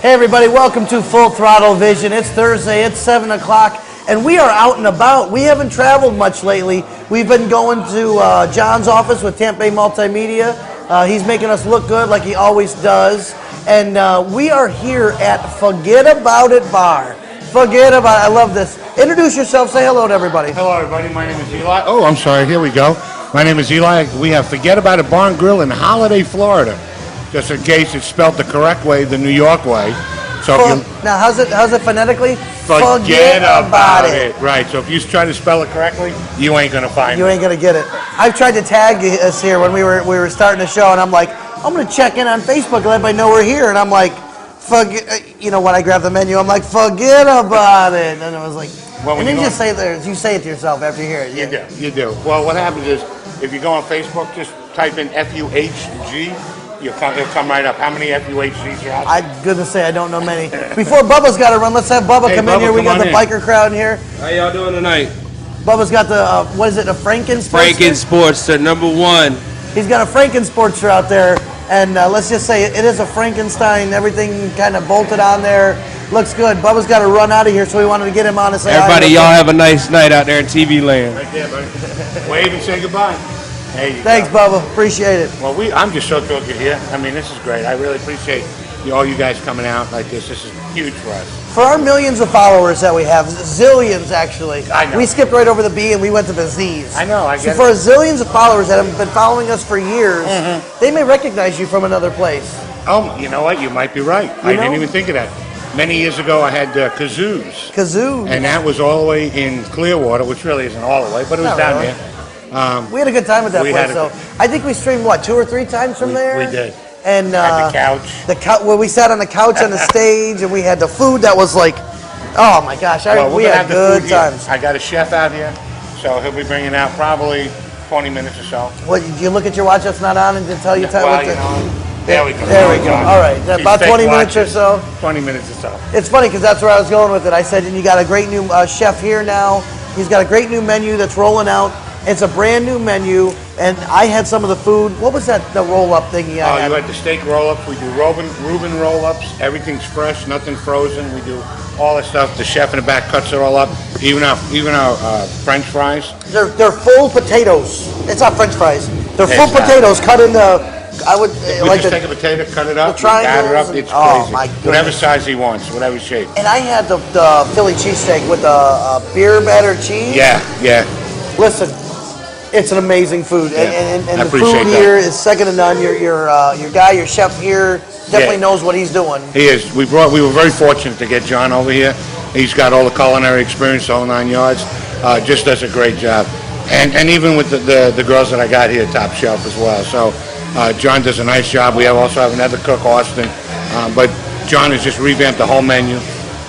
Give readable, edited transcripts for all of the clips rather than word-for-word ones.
Hey everybody, welcome to Full Throttle Vision. It's Thursday, it's 7 o'clock, and we are out and about. We haven't traveled much lately. We've been going to John's office with Tampa Bay Multimedia. He's making us look good like he always does. And we are here at Fuhgeddaboutit Bar. I love this. Introduce yourself, say hello to everybody. Hello everybody, my name is Eli. Oh, I'm sorry, here we go. My name is Eli. We have Fuhgeddaboutit Bar Grill in Holiday, Florida. Just in case it's spelled the correct way, the New York way. So now, how's it phonetically? Forget about it. Right. So if you try to spell it correctly, you ain't gonna find it. You ain't gonna get it. I've tried to tag us here when we were starting the show, and I'm like, I'm gonna check in on Facebook and let everybody know we're here, and I'm like, when I grab the menu, I'm like, forget about it, and I was like, well, and then you say it to yourself after you hear it. You do. Well, what happens is if you go on Facebook, just type in Fuhg. It'll come right up. How many FUHGs you have? I'm going to say I don't know many. Before Bubba's got to run, let's have Bubba come in here. We got the biker crowd in here. How y'all doing tonight? Bubba's got the, what is it, a Frankensportster? Frankensportster, #1. He's got a Frankensportster out there, and let's just say it is a Frankenstein. Everything kind of bolted on there. Looks good. Bubba's got to run out of here, so we wanted to get him on and say hi. Everybody, y'all have a nice night out there in TV land. Right there, buddy. Wave and say goodbye. Thanks, Bubba. Appreciate it. Well, I'm just so thrilled you're here. I mean, this is great. I really appreciate all you guys coming out like this. This is huge for us. For our millions of followers that we have, zillions actually. I know. We skipped right over the B and we went to the Z's. I know. I get it. So for zillions of followers that have been following us for years, they may recognize you from another place. Oh, you know what? You might be right. I didn't even think of that. Many years ago, I had Kazoos. Kazoos. And that was all the way in Clearwater, which really isn't all the way, but it was down there. We had a good time at that place, so I think we streamed, 2 or 3 times from there? We did. And the couch. Where we sat on the couch on the stage, and we had the food that was like, oh my gosh, we had good times. I got a chef out here, so he'll be bringing out probably 20 minutes or so. What, you look at your watch that's not on and to tell you time? Well, there we go. There we go. All right, about 20 minutes or so. 20 minutes or so. It's funny because that's where I was going with it. I said, and you got a great new chef here now. He's got a great new menu that's rolling out. It's a brand new menu, and I had some of the food. What was that, the roll-up thing you had? Oh, you had the steak roll-ups. We do Reuben roll-ups. Everything's fresh, nothing frozen. We do all that stuff. The chef in the back cuts it all up. Even our French fries. They're full potatoes. It's not French fries. They're full potatoes cut in the. We just take a potato, cut it up, batter it up. It's crazy. Oh my goodness. Whatever size he wants, whatever shape. And I had the Philly cheesesteak with the beer battered cheese. Yeah. Listen. It's an amazing food, and the food here is second to none. Your chef here definitely knows what he's doing. He is. We were very fortunate to get John over here. He's got all the culinary experience, the whole 9 yards. Just does a great job, and even with the girls that I got here, top shelf as well. So John does a nice job. We also have another cook, Austin, but John has just revamped the whole menu.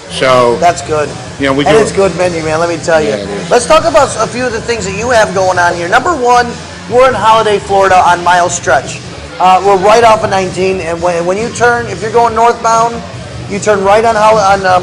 So that's good. It's good menu, man. Let me tell you. Let's talk about a few of the things that you have going on here. Number one, we're in Holiday, Florida, on Miles Stretch. We're right off of 19, and when you turn, if you're going northbound, you turn right on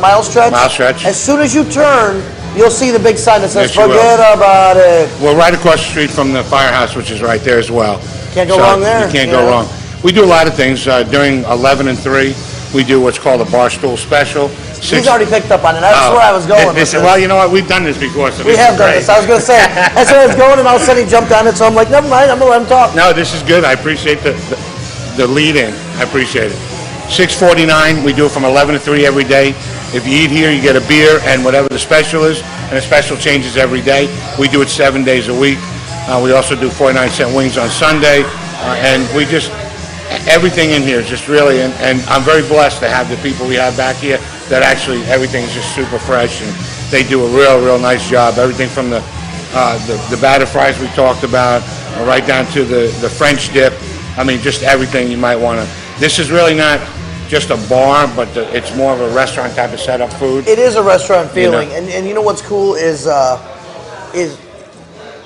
Miles Stretch. Miles Stretch. As soon as you turn, you'll see the big sign that says "Forget about it." We're right across the street from the firehouse, which is right there as well. Can't go wrong there. You can't go wrong. We do a lot of things during 11 and 3. We do what's called a Barstool Special. He's already picked up on it. That's where I was going with this. Well, you know what? We've done this before. So we have done this. I was going to say, that's where I was going, and all of a sudden he jumped on it, so I'm like, never mind, I'm going to let him talk. No, this is good. I appreciate the lead-in. I appreciate it. 6:49, we do it from 11 to 3 every day. If you eat here, you get a beer and whatever the special is, and the special changes every day. We do it 7 days a week. We also do 49-cent wings on Sunday, and we just... Everything in here is just really, and I'm very blessed to have the people we have back here that actually everything's just super fresh, and they do a real nice job. Everything from the batter fries we talked about, right down to the French dip. I mean, just everything you might want to. This is really not just a bar, but it's more of a restaurant type of setup food. It is a restaurant feeling, and you know what's cool is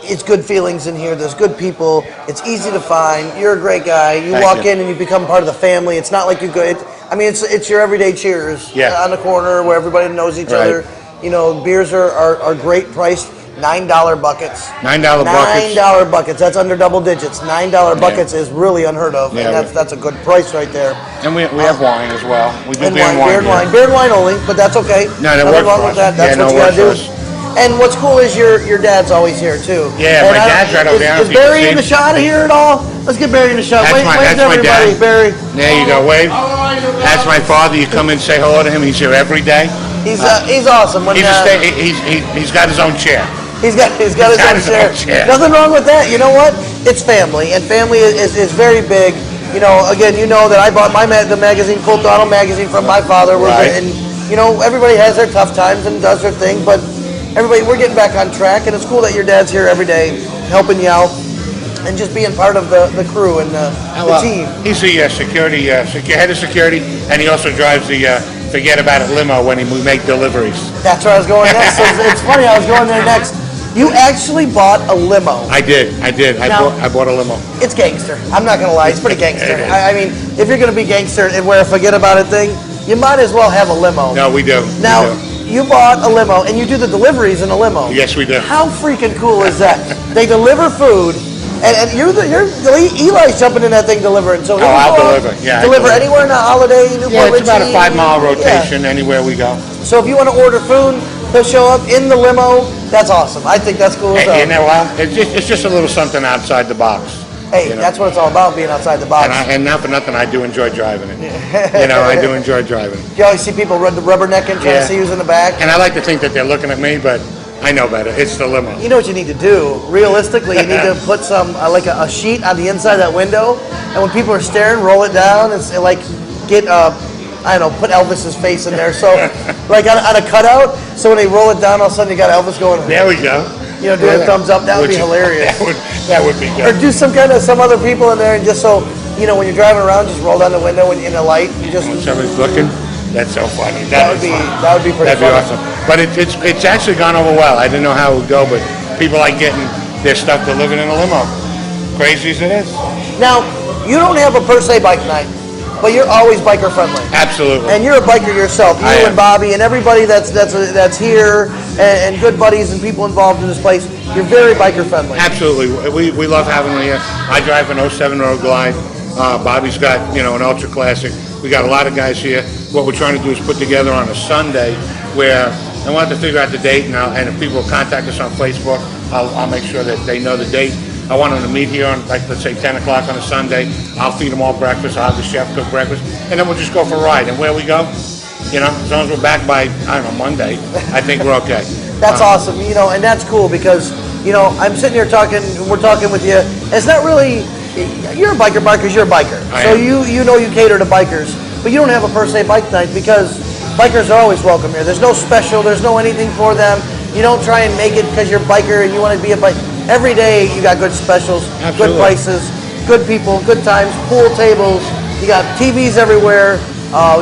it's good feelings in here. There's good people. It's easy to find. You're a great guy. You walk in and you become part of the family. It's not like you go. It's your everyday Cheers on the corner where everybody knows each other. Beers are great priced. $9 buckets. $9 buckets. $9 buckets. That's under double digits. $9 buckets is really unheard of, Yeah, and that's a good price right there. And we have wine as well. We do And beer and beer and wine. Beer and wine only, but that's okay. No, that Nothing works wrong for with us. that. That's Yeah, what no, you gotta do. works for us. And what's cool is your dad's always here too. Yeah, And my dad's right over there. Is Barry in the shot here at all? Let's get Barry in the shot. That's Wave my to everybody, dad. Barry. There you go, wave. That's my father. You come in and say hello to him. He's here every day. He's awesome. When, He's got his own chair. He's got his own chair. Nothing wrong with that. You know what? It's family, and family is very big. You know, again, you know that I bought the magazine, Full Throttle magazine, from my father. Right. And you know, everybody has their tough times and does their thing, but everybody, we're getting back on track, and it's cool that your dad's here every day, helping you out, and just being part of the crew and the team. He's the head of security, and he also drives the Fuhgeddaboutit limo when we make deliveries. That's where I was going next. So it's funny, I was going there next. You actually bought a limo. I did. Now, I bought a limo. It's gangster. I'm not going to lie. It's pretty gangster. It is. I mean, if you're going to be gangster and wear a Forget About It thing, you might as well have a limo. No, we do. Now, you bought a limo, and you do the deliveries in a limo. Yes, we do. How freaking cool is that? They deliver food, and Eli's jumping in that thing delivering. So I'll deliver. Yeah, deliver anywhere in a Holiday, Newport Yeah, it's about a Richie. 5-mile rotation anywhere we go. So if you want to order food, he'll show up in the limo. That's awesome. I think that's cool as hell. You know what? It's just a little something outside the box. Hey, that's what it's all about, being outside the box. And not for nothing, I do enjoy driving it. You know, I do enjoy driving it. You always see people rubbernecking, trying to see who's in the back. And I like to think that they're looking at me, but I know better. It's the limo. You know what you need to do? Realistically, you need to put some, like a sheet on the inside of that window, and when people are staring, roll it down, and like get, I don't know, put Elvis's face in there. So, like on a cutout, so when they roll it down, all of a sudden you got Elvis going. There we go. You know, doing a thumbs up. That would be hilarious. That would be Or good. do some other people in there, and just so, you know, when you're driving around, just roll down the window in a light. You just. When somebody's looking, that's so funny. That would be pretty That'd be funny. awesome. But it's actually gone over well. I didn't know how it would go, but people like getting their stuff delivered in a limo. Crazy as it is. Now, you don't have a per se bike night, but you're always biker friendly. Absolutely. And you're a biker yourself. You I am. and Bobby and everybody that's here and good buddies and people involved in this place. You're very biker friendly. Absolutely. We love having them here. I drive an 07 Road Glide. Bobby's got, an Ultra Classic. We got a lot of guys here. What we're trying to do is put together on a Sunday where I want to figure out the date now, and if people contact us on Facebook, I'll make sure that they know the date. I want them to meet here on, like, let's say 10 o'clock on a Sunday. I'll feed them all breakfast. I'll have the chef cook breakfast, and then we'll just go for a ride. And where we go, as long as we're back by, I don't know, Monday, I think we're okay. That's awesome, and that's cool because, I'm sitting here we're talking with you. It's not really, you're a biker because you're a biker. So you cater to bikers, but you don't have a per se bike night because bikers are always welcome here. There's no special, there's no anything for them. You don't try and make it because you're a biker and you want to be a biker. Every day you got good specials, Absolutely. Good prices, good people, good times, pool tables. You got TVs everywhere.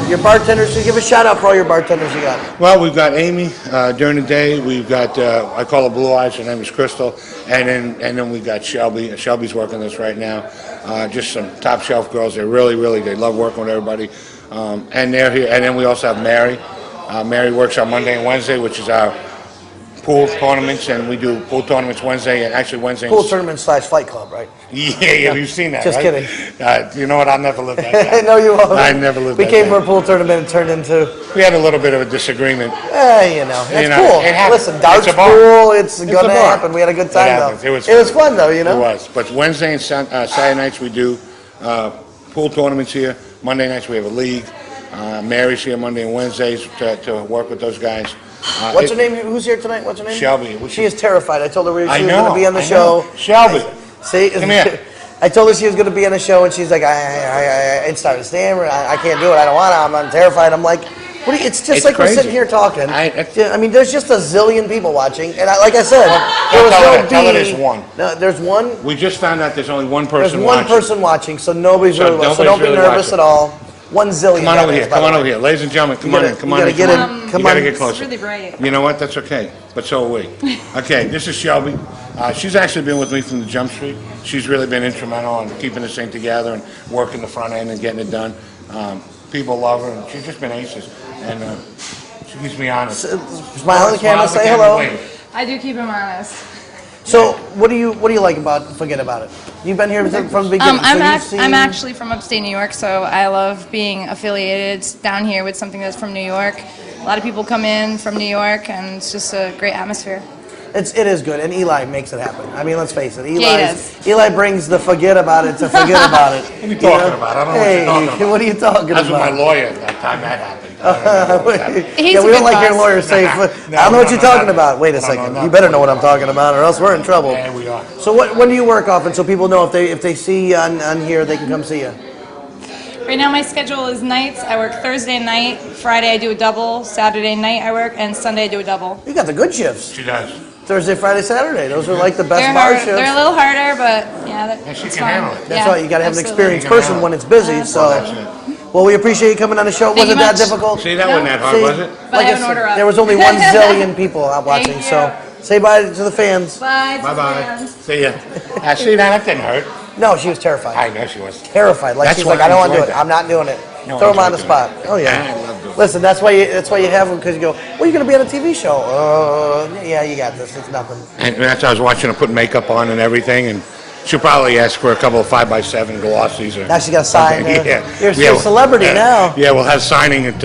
Your bartenders, so give a shout out for all your bartenders you got. Well, we've got Amy during the day. We've got I call her Blue Eyes. Her name is Crystal, and then we've got Shelby. Shelby's working this right now. Just some top shelf girls. They really they love working with everybody, and they're here. And then we also have Mary. Mary works on Monday and Wednesday, which is our pool tournaments, and we do pool tournaments Wednesday, and actually Wednesday. Pool tournament / fight club, right? Yeah, you've seen that, Just right? kidding. You know what? I'll never live that down. No, you won't. I never lived We that came down. for a pool tournament and turned into. We had a little bit of a disagreement. It's cool. it happens. Listen, darts It's a bar. pool. It's a gonna bar. happen. We had a good time happens. though. It was fun though, It was. But Wednesday and Saturday nights we do pool tournaments here. Monday nights we have a league. Mary's here Monday and Wednesdays to work with those guys. What's her name? Who's here tonight? What's her name? Shelby. She is terrified. I told her she was know, going to be on the I show. know. Shelby. See, Come here. I told her she was going to be on the show, and she's like, I started stammering. I can't do it. I don't want to. I'm terrified. I'm like, it's just like crazy. we're sitting here talking. I mean, there's just a zillion people watching, and like I said, there was tell her there's one. No, there's one. We just found out there's only one There's person one watching. person watching, so nobody's So really. So nobody's don't be really nervous watching. at all. 1 zillion. Come on over here. by Come the on way. over here. Ladies and gentlemen, come You on gotta- in. Come you on gotta in. get Come in. on. Come You gotta on. get closer. It's really bright. You know what? That's okay. But so are we. Okay, this is Shelby. She's actually been with me from the Jump Street. She's really been instrumental in keeping this thing together and working the front end and getting it done. People love her, and she's just been aces. And she keeps me honest. Smile on the camera. Say hello. I do keep him honest. So what do you like about Forget About It? You've been here from the beginning. I'm actually from upstate New York, so I love being affiliated down here with something that's from New York. A lot of people come in from New York, and it's just a great atmosphere. It is good, and Eli makes it happen. I mean, let's face it. does. Eli brings the Forget About It to Forget About It. What are you talking about? I don't know what you're talking about. What are you talking That's about? with my lawyer that time that happened. He's Yeah, a we don't good like your boss. lawyers say. I don't know what you're talking about. Wait a second. You better know what I'm talking about, or else we're in trouble. Yeah, we are. So when do you work often, so people know if they see you on here, they can come see you? Right now my schedule is nights. I work Thursday night, Friday I do a double, Saturday night I work, and Sunday I do a double. You got the good shifts. She does. Thursday, Friday, Saturday. Those are like the best They're bar hard. shifts. They're a little harder, but yeah, And she it's can fun. handle it. That's why you got to have an absolutely. experienced person when it's busy. So, well, we appreciate you coming on the show. Thank Wasn't you that much. difficult? See, that wasn't that hard, See? was it? But I have an order up. There was only 1 zillion people out watching. Thank So, you. say bye to the fans. Bye. Bye-bye. See ya. See, that didn't hurt. No, she was terrified. I know she was. Terrified. Like That's she's why like, I don't I want to do enjoyed it. that. I'm not doing it. No, Throw I him on the enjoyed spot. doing Oh yeah. I love doing it. Listen, that's why you have them, because you go, well, you're going to be on a TV show. Yeah, you got this. It's nothing. And that's how I was watching her put makeup on and everything, and she'll probably ask for a couple of 5x7 glossies. Or Now she got a sign. something. You're a celebrity now. Yeah, we'll have signing at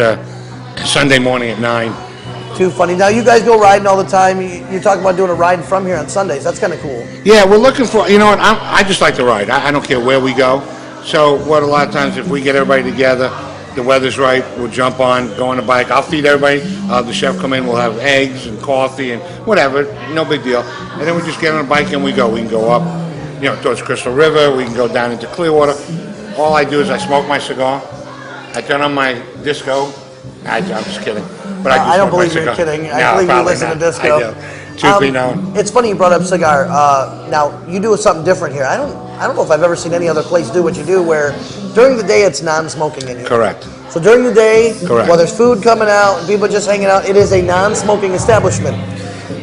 Sunday morning at 9. Too funny. Now you guys go riding all the time. You're talking about doing a ride from here on Sundays. That's kind of cool. Yeah, we're looking for, you know what, I just like to ride. I don't care where we go. So what a lot of times if we get everybody together, the weather's right, we'll jump on, go on a bike. I'll feed everybody. The chef come in, we'll have eggs and coffee and whatever, no big deal. And then we just get on a bike and we go. We can go up, towards Crystal River. We can go down into Clearwater. All I do is I smoke my cigar. I turn on my disco. I'm just kidding. But I don't smoke my believe you're cigar. kidding. No, I believe you probably listen to not. disco. I do. Truth be known. It's funny you brought up cigar. Now you do something different here. I don't know if I've ever seen any other place do what you do, where during the day it's non-smoking in here. Correct. So during the day, Correct. while there's food coming out and people just hanging out, it is a non-smoking establishment.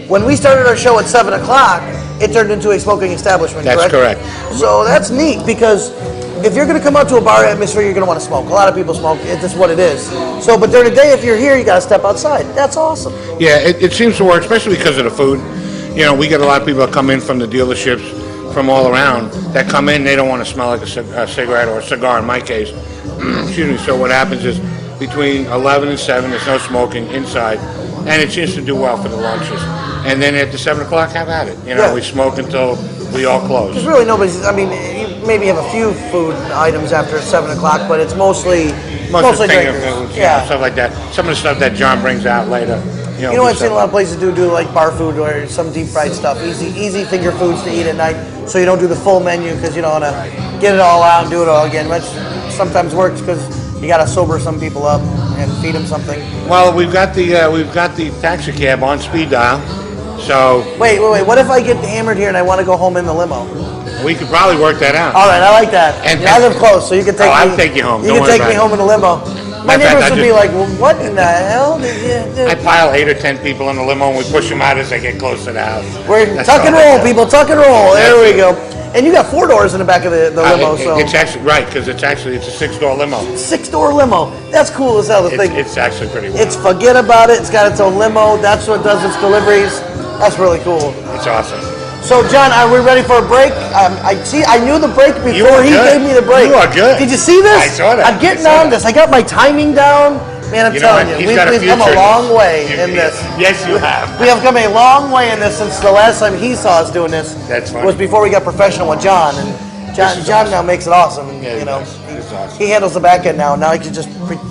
When we started our show at 7 o'clock, it turned into a smoking establishment. That's correct. So that's neat, because if you're going to come out to a bar atmosphere, you're going to want to smoke. A lot of people smoke. It's just what it is. So, but during the day, if you're here, you got to step outside. That's awesome. Yeah, it seems to work, especially because of the food. We get a lot of people that come in from the dealerships from all around that come in, they don't want to smell like a cigarette or a cigar in my case. Excuse me. So what happens is between 11 and 7, there's no smoking inside, and it seems to do well for the lunches. And then at the 7 o'clock, have at it. Yeah. We smoke until we all close. There's really nobody's, I mean, you maybe have a few food items after 7 o'clock, but it's mostly Most of the finger drinkers. foods, Yeah. stuff like that. Some of the stuff that John brings out later. You know, I've seen a lot of places do like bar food or some deep fried stuff, easy finger foods to eat at night, so you don't do the full menu because you don't want to get it all out and do it all again, which sometimes works because you got to sober some people up and feed them something. Well, we've got the taxi cab on speed dial, so Wait. What if I get hammered here and I want to go home in the limo? we could probably work that out. All right, I like that. And- I live close, so you can take me. I'll take you home. You Don't can worry take me about home in the limo. My Matter of fact, neighbors I would be just- like, well, what in the hell did you do? I pile 8 or 10 people in the limo and we push them out as they get close to the house. We're That's tuck and all I roll, do. people, tuck and roll. There That's we it. go. And you got 4 doors in the back of the limo, so It's actually right because it's a 6-door limo. 6-door limo. That's cool as hell. The thing. It's actually pretty well. It's Forget About It. It's got its own limo. That's what does its deliveries. That's really cool. It's awesome. So, John, are we ready for a break? I knew the break You before are he good. gave me the break. You are good. Did you see this? I saw that. I'm getting I saw on that. this. I got my timing down. Man, I'm You know telling what? you, He's got a we've come a future in long this. way in this. Yes, you have. We have come a long way in this since the last time he saw us doing this. That's funny. Was before we got professional with John, and This is John awesome. now makes it awesome. And, Yeah, he you know, does. It's awesome. he handles the back end now. Now I can just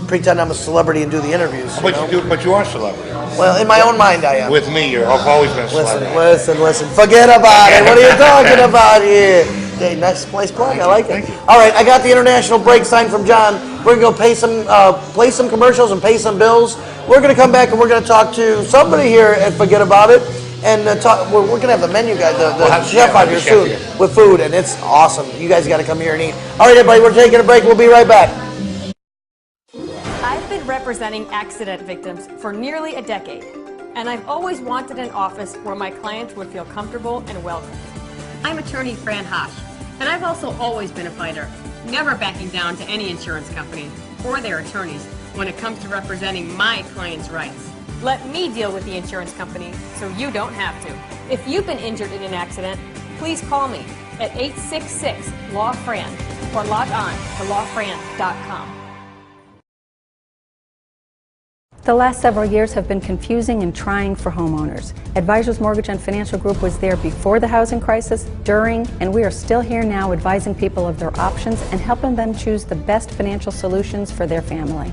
pretend I'm a celebrity and do the interviews. you know? But you are a celebrity. Well, in my own mind, I am. With me, I've always been a celebrity. Listen. Forget about it. What are you talking about here? Hey, nice plug. I like it. Thank you. All right, I got the international break sign from John. We're gonna go play some commercials and pay some bills. We're gonna come back and we're gonna talk to somebody here at Forget About It, and we're gonna have the menu guy, the chef out here soon with food, and it's awesome. You guys got to come here and eat. All right, everybody, we're taking a break. We'll be right back. I've been representing accident victims for nearly a decade, and I've always wanted an office where my clients would feel comfortable and welcome. I'm attorney Fran Hosh, and I've also always been a fighter, never backing down to any insurance company or their attorneys when it comes to representing my clients' rights. Let me deal with the insurance company so you don't have to. If you've been injured in an accident, please call me at 866-LAW-FRAN or log on to lawfran.com. The last several years have been confusing and trying for homeowners. Advisors Mortgage and Financial Group was there before the housing crisis, during, and we are still here now advising people of their options and helping them choose the best financial solutions for their family.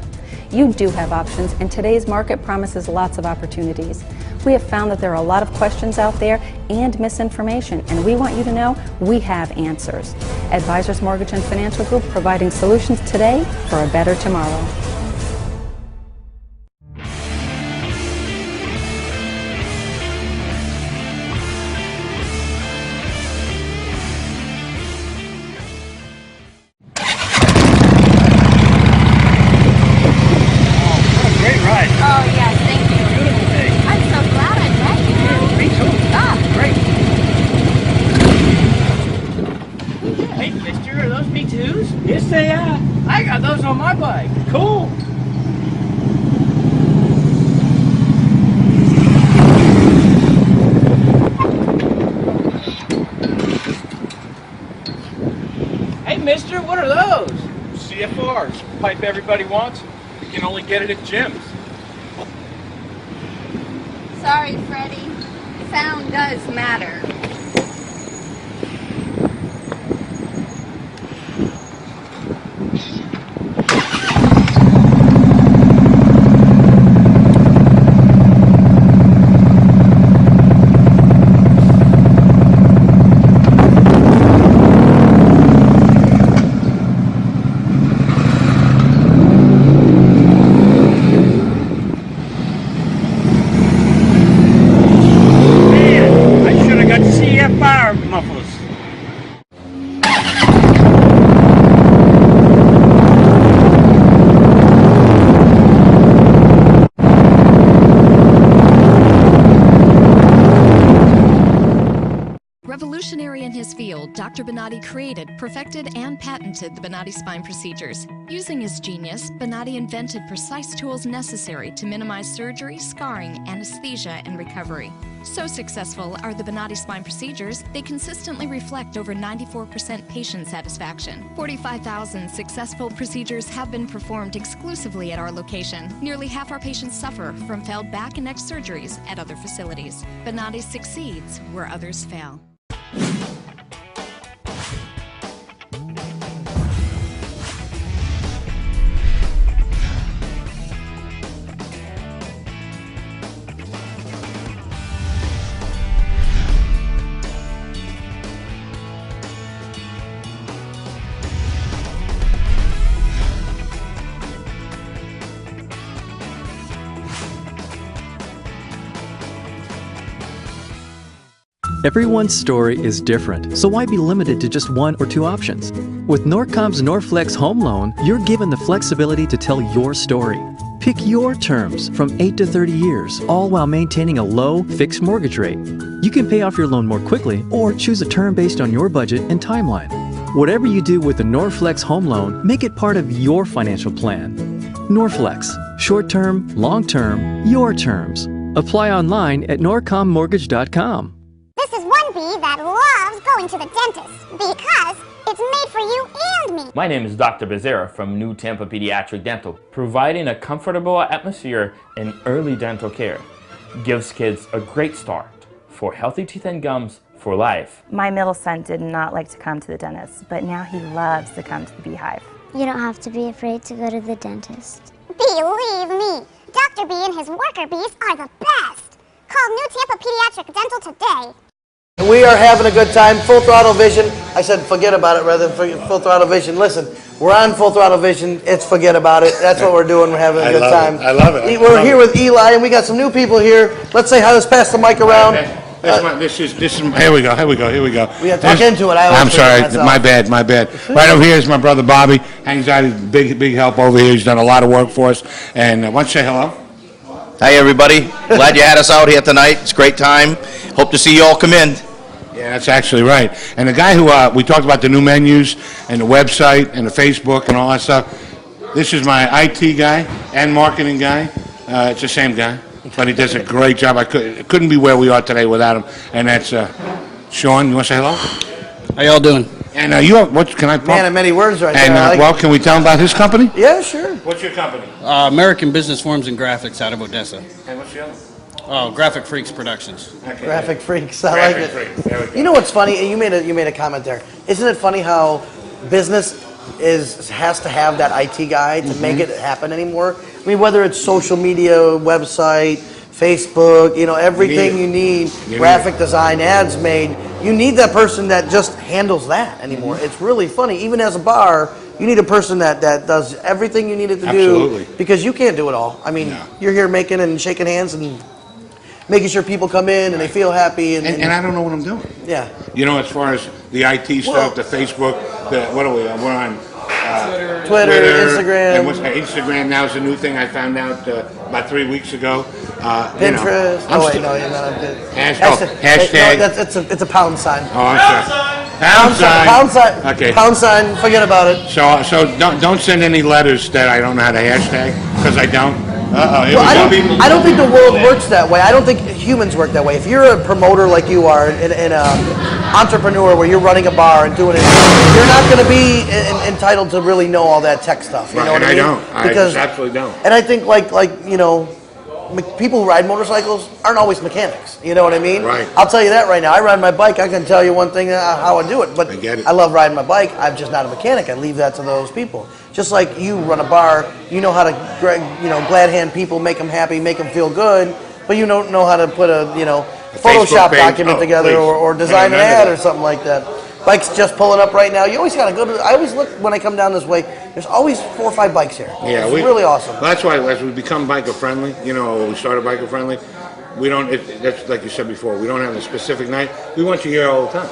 You do have options, and today's market promises lots of opportunities. We have found that there are a lot of questions out there and misinformation, and we want you to know we have answers. Advisors Mortgage and Financial Group, providing solutions today for a better tomorrow. Yes, they are. I got those on my bike. Cool. Hey, mister, what are those? CFRs. Pipe everybody wants. You can only get it at gyms. Sorry, Freddie. Sound does matter. Revolutionary in his field, Dr. Bonatti created, perfected, and patented the Bonatti spine procedures. Using his genius, Bonatti invented precise tools necessary to minimize surgery, scarring, anesthesia, and recovery. So successful are the Bonatti spine procedures, they consistently reflect over 94% patient satisfaction. 45,000 successful procedures have been performed exclusively at our location. Nearly half our patients suffer from failed back and neck surgeries at other facilities. Bonatti succeeds where others fail. Everyone's story is different, so why be limited to just one or two options? With Norcom's Norflex Home Loan, you're given the flexibility to tell your story. Pick your terms from 8 to 30 years, all while maintaining a low, fixed mortgage rate. You can pay off your loan more quickly or choose a term based on your budget and timeline. Whatever you do with the Norflex Home Loan, make it part of your financial plan. Norflex. Short-term, long-term, your terms. Apply online at norcommortgage.com. This is one bee that loves going to the dentist because it's made for you and me. My name is Dr. Becerra from New Tampa Pediatric Dental, providing a comfortable atmosphere in early dental care. Gives kids a great start for healthy teeth and gums for life. My middle son did not like to come to the dentist, but now he loves to come to the Beehive. You don't have to be afraid to go to the dentist. Believe me, Dr. B and his worker bees are the best. Call New Tampa Pediatric Dental today. We are having a good time. Full Throttle Vision. I said forget about it rather than Full Throttle Vision. Listen, we're on Full Throttle Vision. It's forget about it. That's what we're doing. We're having a good time. I love it. We're here with Eli, and we got some new people here. Let's say hi. Let's pass the mic around. This is. Here we go. We got to talk into it. I'm sorry. My bad. Right over here is my brother Bobby. Hangs out. He's big help over here. He's done a lot of work for us. And why don't you say hello? Hi, everybody. Glad you had us out here tonight. It's a great time. Hope to see you all come in. Yeah, that's actually right. And the guy who we talked about the new menus and the website and the Facebook and all that stuff. This is my IT guy and marketing guy. It's the same guy. But he does a great job. It couldn't be where we are today without him. And that's Sean. You want to say hello? How y'all doing? And you have, what can I? Man of many words right and, there. well, can we tell him about his company? Yeah, sure. What's your company? American Business Forms and Graphics out of Odessa. And what's the other? Oh, Graphic Freaks Productions. Okay, Graphic Freaks. I like it. There we go. You know what's funny? You made a comment there. Isn't it funny how business has to have that IT guy to make it happen anymore? I mean, whether it's social media, website, Facebook, everything you need, graphic design, ads made, you need that person that just handles that anymore. It's really funny. Even as a bar, you need a person that does everything you need it to do, because you can't do it all. I mean, you're here making and shaking hands and making sure people come in and they feel happy. And I don't know what I'm doing. Yeah. As far as the IT stuff, the Facebook, what are we on? We're on Twitter, Instagram. And Instagram now is a new thing I found out about 3 weeks ago. Pinterest. No, you're not on Pinterest. Hashtag. No, it's a pound sign. Oh, I'm sorry. Pound sign. Pound sign. Okay. Pound sign. Forget about it. So don't send any letters that I don't know how to hashtag, because I don't. Well, I don't think the world works that way. I don't think humans work that way. If you're a promoter like you are, and an entrepreneur where you're running a bar and doing it, you're not going to be entitled to really know all that tech stuff. You know what I mean? don't. I just absolutely don't. And I think people who ride motorcycles aren't always mechanics. You know what I mean? Right. I'll tell you that right now. I ride my bike. I can tell you one thing how I do it. But I get it. I love riding my bike. I'm just not a mechanic. I leave that to those people. Just like you run a bar, you know how to glad hand people, make them happy, make them feel good. But you don't know how to put a Photoshop document together or design an ad or something like that. Bike's just pulling up right now. You always gotta go to. I always look when I come down this way. There's always 4 or 5 bikes here. Yeah, it's really awesome. That's why as we become biker friendly, we started biker friendly. We don't. That's like you said before. We don't have a specific night. We want you here all the time.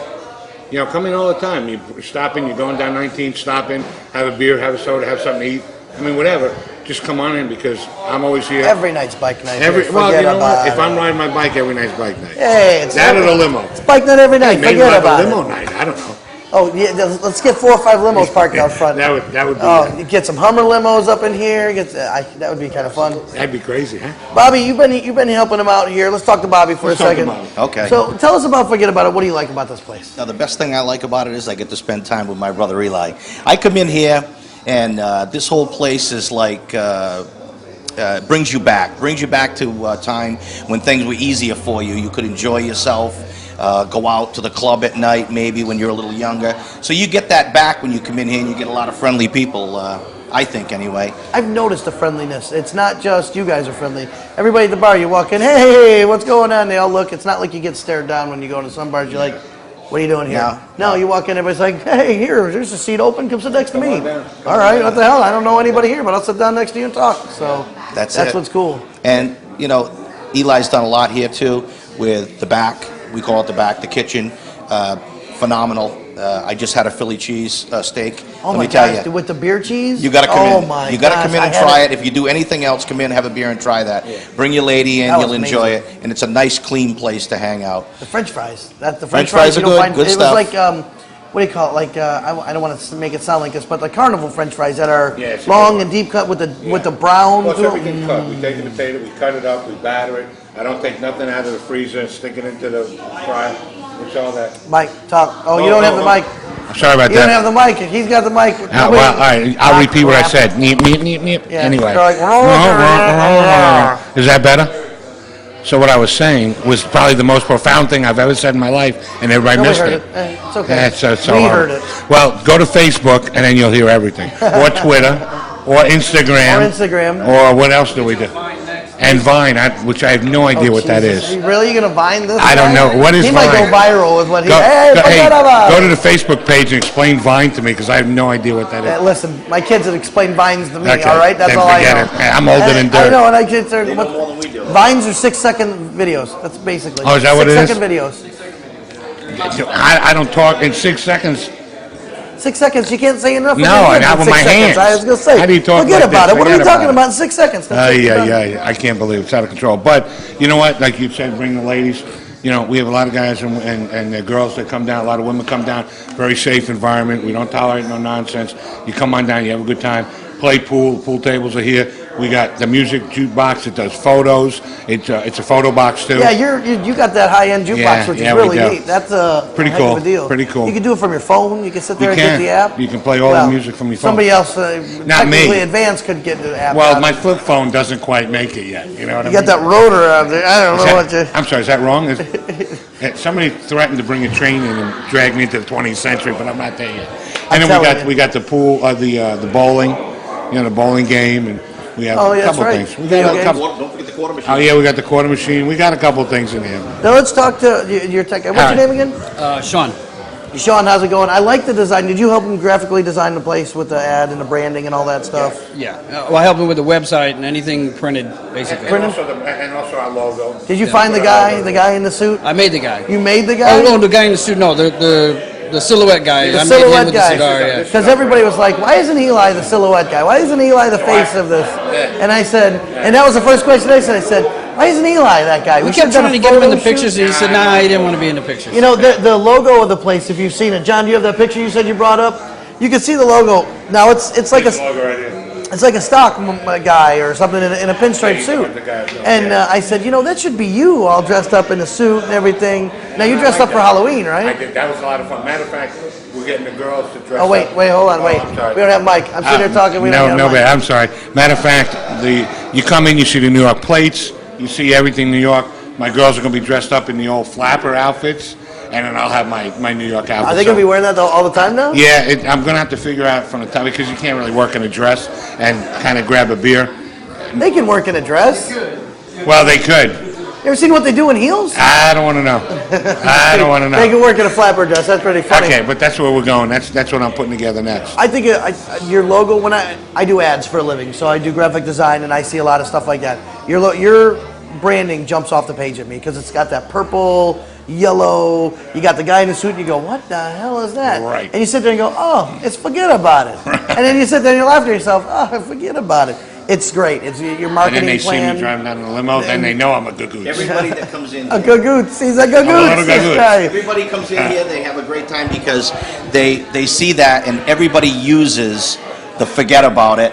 Come in all the time. You stop in. You're going down 19. Stop in. Have a beer. Have a soda. Have something to eat. I mean, whatever. Just come on in because I'm always here. Every night's bike night. Well, you know what? If I'm riding my bike, every night's bike night. Hey, it's that or the limo. It's bike night every night. Maybe Forget we'll about have a limo night. I don't know. Oh yeah, let's get 4 or 5 limos parked out front. That would be. Oh, you get some Hummer limos up in here. That would be kind of fun. That'd be crazy, huh? Bobby, you've been helping him out here. Let's talk to Bobby for a second. Okay. So tell us about Forget About It. What do you like about this place? Now, the best thing I like about it is I get to spend time with my brother Eli. I come in here, and this whole place is like brings you back to a time when things were easier for you. You could enjoy yourself. Go out to the club at night, maybe when you're a little younger. So you get that back when you come in here, and you get a lot of friendly people, I think anyway. I've noticed the friendliness. It's not just you guys are friendly. Everybody at the bar, you walk in, hey, what's going on? They all look. It's not like you get stared down when you go into some bars. You're like, what are you doing here? No, you walk in, everybody's like, hey, there's a seat open. Come sit next to me. All right, what the hell? I don't know anybody here, but I'll sit down next to you and talk. So that's what's cool. And, Eli's done a lot here, too, with the back. We call it the back, the kitchen. Phenomenal. I just had a Philly cheese steak. Oh, Let my me tell gosh, you. with the beer cheese? You got to come in. My you got to come in and try it. it. If you do anything else, come in, have a beer, and try that. Yeah. Bring your lady in. That was You'll enjoy amazing. it. And it's a nice, clean place to hang out. The French fries. The French fries are you don't good. find- Good it stuff. was like, what do you call it? Like, I don't want to make it sound like this, but the carnival French fries that are it's long and deep cut with the brown. Well, it's everything cut. We take the potato, we cut it up, we batter it. I don't take nothing out of the freezer and stick it into the fryer. It's all that. Mike, talk. Oh, you don't have the mic. Sorry about You that. don't have the mic. He's got the mic. Well, all right, I'll repeat what I said. Neep, neep, neep, neep. Yeah, Anyway. they're like, Is that better? So what I was saying was probably the most profound thing I've ever said in my life, and everybody Nobody missed heard it. it. It's okay. So We heard it. Well, go to Facebook, and then you'll hear everything. Or Twitter, or Instagram. Or what else do we do? And Vine, which I have no idea what that is. Really? You're going to Vine this? I don't know. What is He Vine? might go viral with what he... Go to the Facebook page and explain Vine to me, because I have no idea what that is. Listen, my kids have explained Vines to me, Okay, all right? That's then all I forget know. it. I'm older than dirt. I know, and I kids are... Vines are 6-second videos. That's basically... Oh, is that what it is? 6-second videos. I don't talk in 6 seconds. 6 seconds. You can't say enough. No, and not with my hands. I was going to say. How do you talk Forget like about this? it. What are we Forget talking about about in 6 seconds? Yeah. I can't believe it. It's out of control. But you know what? Like you said, bring the ladies. We have a lot of guys and the girls that come down. A lot of women come down. Very safe environment. We don't tolerate no nonsense. You come on down. You have a good time. Play pool. Pool tables are here. We got the music jukebox that does photos. It's a photo box too. Yeah, you got that high-end jukebox, which is really neat. That's a pretty heck cool. of a deal. Pretty cool. You can do it from your phone. You can sit there and get the app. You can play all the music from your phone. Somebody else, not me. technically advanced, could get the app. Well, my flip phone doesn't quite make it yet. You know what I mean? You got that rotor out there. I don't know what you. I'm sorry, is that wrong? Somebody threatened to bring a train in and drag me into the 20th century, but I'm not there yet. And then we got the pool, the bowling, the bowling game, and we have a couple things. We got a couple. Don't forget the quarter machine. Oh yeah, we got the quarter machine. We got a couple things in here. Now let's talk to your tech guy. What's your name again? Sean. Sean, how's it going? I like the design. Did you help him graphically design the place with the ad and the branding and all that stuff? Yeah. Well, I helped him with the website and anything printed, basically. And also our logo. Did you find the guy in the suit? I made the guy. You made the guy? Oh, no, the guy in the suit, no, the silhouette guy. The I silhouette made him with guy. the cigar, yeah. Because everybody was like, why isn't Eli the silhouette guy? Why isn't Eli the face of this? And I said, and that was the first question I said, why isn't Eli that guy? We kept trying to get him in the pictures, and he said, nah, he didn't want to be in the pictures. You know, the logo of the place, if you've seen it. John, do you have that picture you said you brought up? You can see the logo. Now, it's like it's like a stock guy or something in a pinstripe suit. And I said, that should be you all dressed up in a suit and everything. Now, you dressed up for Halloween, right? I did. That was a lot of fun. Matter of fact, we're getting the girls to dress up. Oh, wait, hold on, wait. We don't have Mike. I'm sitting there talking. We don't have Mike. I'm sorry. Matter of fact, you come in, you see the New York plates, you see everything New York. My girls are going to be dressed up in the old flapper outfits, and then I'll have my New York outfits. Are they going to be wearing that all the time now? Yeah, I'm going to have to figure out from the top, because you can't really work in a dress and kind of grab a beer. They can work in a dress. Well, they could. You ever seen what they do in heels? I don't want to know. I don't want to know. They can work in a flapper dress. That's pretty funny. Okay, but that's where we're going. That's what I'm putting together next. I think your logo, when I do ads for a living, so I do graphic design, and I see a lot of stuff like that. Your branding jumps off the page at me because it's got that purple, yellow. You got the guy in the suit, and you go, what the hell is that? Right. And you sit there and go, oh, it's Forget About It. And then you sit there and you laugh to yourself, oh, forget about it. It's great. It's your marketing And then they plan. see me driving down in a limo, then they know I'm a good goose. Everybody that comes in A here, gagoots. He's a gagoots. This guy. everybody comes in here, they have a great time because they see that, and everybody uses the Forget About It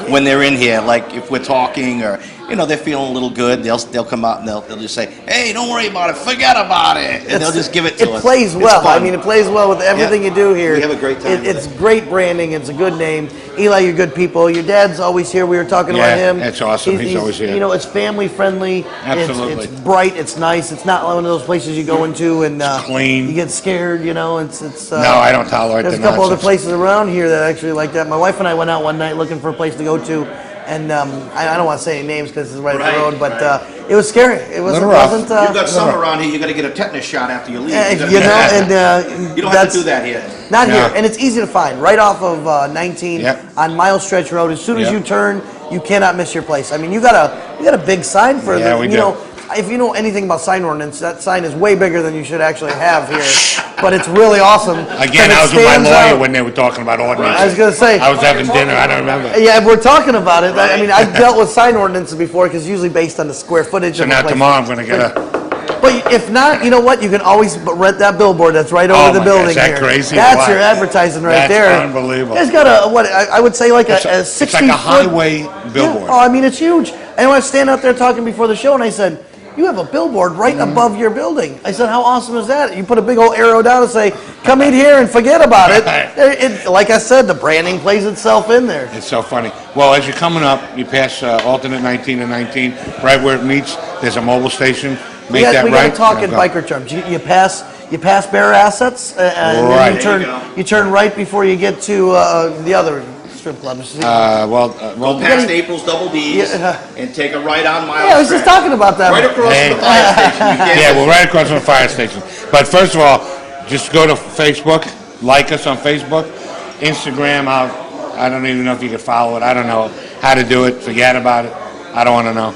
when they're in here. Like if we're talking or they're feeling a little good, they'll come out and they'll just say, hey, don't worry about it, forget about it, and they'll just give it to us. It plays well. I mean, it plays well with everything you do here. We have a great time. It's great branding. It's a good name. Eli, you're good people. Your dad's always here. We were talking about him. That's awesome. He's always here. It's family friendly. Absolutely. It's bright. It's nice. It's not one of those places you go into and clean. You get scared. It's. No, I don't tolerate the There's a couple nonsense. other places around here that actually like that. My wife and I went out one night looking for a place to go to. And I don't want to say any names because it's right up the road, but it was scary. It wasn't. You've got some around here. You got to get a tetanus shot after you leave. You don't have to do that here. Not here, and it's easy to find. Right off of 19 on Mile Stretch Road. As soon as you turn, you cannot miss your place. I mean, you got a big sign for Yeah, we do. If you know anything about sign ordinance, that sign is way bigger than you should actually have here. But it's really awesome. Again, I was with my lawyer when they were talking about ordinance. I was going to say. I was having dinner. I don't remember. Yeah, we're talking about it. I mean, I've dealt with sign ordinances before because usually based on the square footage So of the now place. tomorrow I'm going to get a... But if not, you know what? You can always rent that billboard that's right over the building God, is that here. crazy? That's Wow. your advertising right That's there. unbelievable. It's got I would say like a 60 It's like a highway billboard. Yeah. Oh, I mean, it's huge. And I was standing out there talking before the show, and I said, you have a billboard right above your building. I said, how awesome is that? You put a big old arrow down and say, come eat here and forget about it. Like I said, the branding plays itself in there. It's so funny. Well, as you're coming up, you pass alternate 19 and 19, right where it meets, there's a mobile station. Make that we right. got to talk in biker terms. You pass Bear Assets, and Right. then you turn right before you get to the other strip club. Go past April's Double D's and take a right on Mile Yeah, I was just talking about that. Right across from the fire station. Yeah, we're right across from the fire station. But first of all, just go to Facebook, like us on Facebook, Instagram. I don't even know if you can follow it. I don't know how to do it. Forget about it. I don't want to know.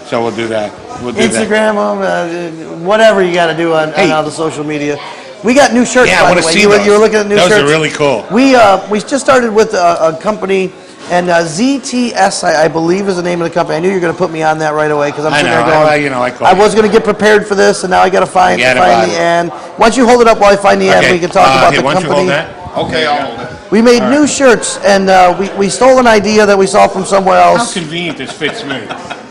So we'll do that. Instagram them, whatever you got to do on all the social media. We got new shirts, by the way. You were looking at new shirts. Those are really cool. We just started with a company, and ZTS, I believe, is the name of the company. I knew you were going to put me on that right away because I'm sitting there going, I was going to get prepared for this, and now I got to find the ad. Why don't you hold it up while I find the ad? We can talk about the company. Why don't you hold that? Okay, I'll hold it. We made new shirts, and we stole an idea that we saw from somewhere How else. convenient this fits me.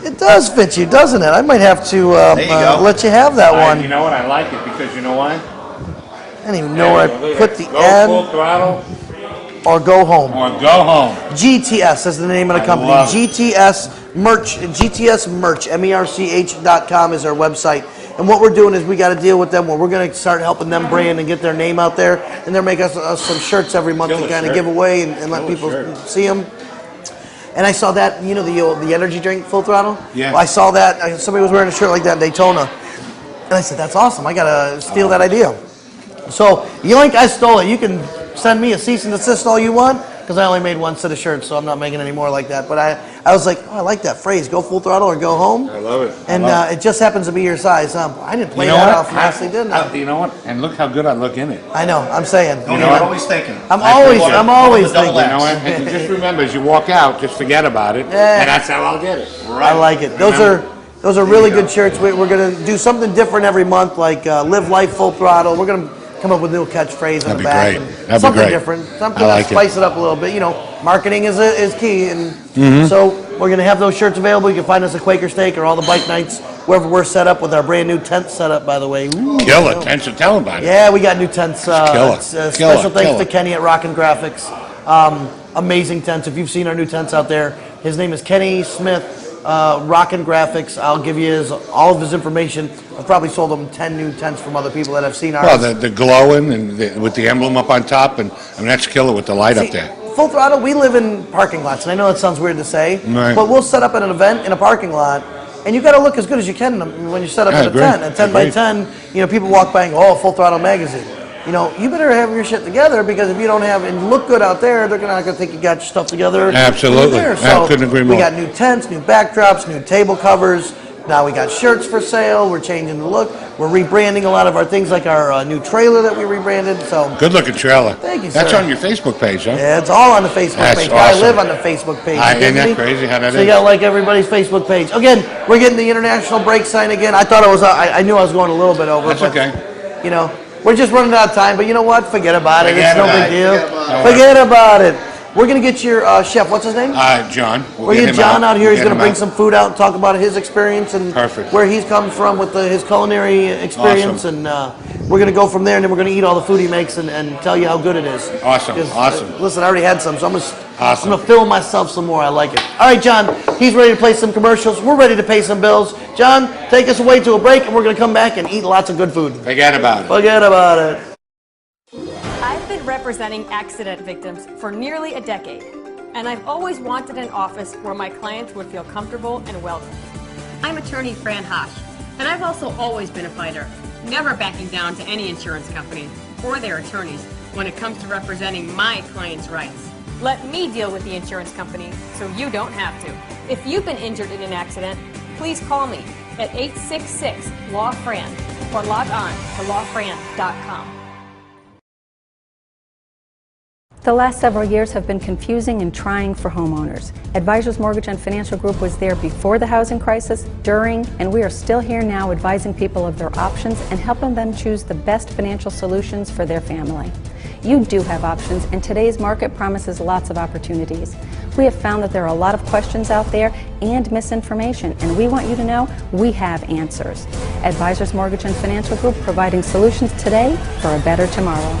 It does fit you, doesn't it? I might have to let you have that one. You know what? I like it because you know why? I don't even know where I put the Go N. Full Throttle Or go home. or go home. GTS is the name of the company. love it. GTS Merch. GTS Merch. MERCH.com is our website. And what we're doing is we got to deal with them where we're going to start helping them brand and get their name out there. And they're making us some shirts every month Killer to kind of shirt. give away and let people see them. And I saw that, you know, the energy drink, Full Throttle? Yeah. Well, I saw that. Somebody was wearing a shirt like that in Daytona. And I said, that's awesome. I got to steal that idea. So, Yoink, I stole it. You can send me a cease and desist all you want, because I only made one set of shirts, so I'm not making any more like that. But I was like, oh, I like that phrase, go full throttle or go home. I love it. And it just happens to be your size. I didn't play You know that what? off nicely, didn't I? You know what? And look how good I look in it. I know, I'm saying. You know, I'm always thinking. I'm always thinking. You know what? And just remember, as you walk out, just forget about it, Yeah. and that's how I'll get it. I like it. Those are really good shirts. We're going to do something different every month, like live life full throttle. We're going to come up with a new catchphrase on the back. That'd be and great. That'd be something great. different. Something I to like it. spice it up a little bit. You know, marketing is key. And Mhm. so we're going to have those shirts available. You can find us at Quaker Steak or all the bike nights, wherever we're set up with our brand new tent setup, by the way. Ooh, Killer. Thanks for telling about it. yeah, we got new tents. Killer. Special thanks Killer. to Kenny at Rockin' Graphics. Amazing tents. If you've seen our new tents out there, his name is Kenny Smith. Rockin' Graphics. I'll give you all of his information. I've probably sold him 10 new tents from other people that have seen ours. Well, the glowing and with the emblem up on top, and I mean that's killer with the light up there. Full Throttle, we live in parking lots, and I know that sounds weird to say, Right. but we'll set up at an event in a parking lot, and you got to look as good as you can when you set up I at agree. a tent. A 10 by Agreed. 10, you know, people walk by and go, oh, Full Throttle magazine. You know, you better have your shit together, because if you don't have and look good out there, they're not going to think you got your stuff together. Absolutely. There. I couldn't agree more. We got new tents, new backdrops, new table covers. Now we got shirts for sale. We're changing the look. We're rebranding a lot of our things, like our new trailer that we rebranded. So Good looking trailer. Thank you, That's sir. on your Facebook page, huh? yeah, it's all on the Facebook That's page. awesome. I live on the Facebook page. Ain't Kidding that me? crazy how that So you is? got to like everybody's Facebook page. Again, we're getting the international break sign again. I thought it was. I knew I was going a little bit over. That's but, okay. You know, we're just running out of time. But you know what? Forget about it. Forget It's no about big it. deal. Forget about it. We're gonna get your chef. What's his name? John. We're get gonna get him John out here. He's We'll gonna get bring him some food out and talk about his experience and Perfect. where he's come from with his culinary experience. Awesome. And we're gonna go from there, and then we're gonna eat all the food he makes and tell you how good it is. Awesome, 'Cause, awesome. Listen, I already had some, so I'm Awesome. gonna fill myself some more. I like it. All right, John. He's ready to play some commercials. We're ready to pay some bills. John, take us away to a break, and we're gonna come back and eat lots of good food. Forget about it. Forget about it. I've been representing accident victims for nearly a decade, and I've always wanted an office where my clients would feel comfortable and welcome. I'm attorney Fran Hosh, and I've also always been a fighter, never backing down to any insurance company or their attorneys when it comes to representing my clients' rights. Let me deal with the insurance company so you don't have to. If you've been injured in an accident, please call me at 866-LAW-FRAN or log on to lawfran.com. The last several years have been confusing and trying for homeowners. Advisors Mortgage and Financial Group was there before the housing crisis, during, and we are still here now advising people of their options and helping them choose the best financial solutions for their family. You do have options, and today's market promises lots of opportunities. We have found that there are a lot of questions out there and misinformation, and we want you to know we have answers. Advisors Mortgage and Financial Group, providing solutions today for a better tomorrow.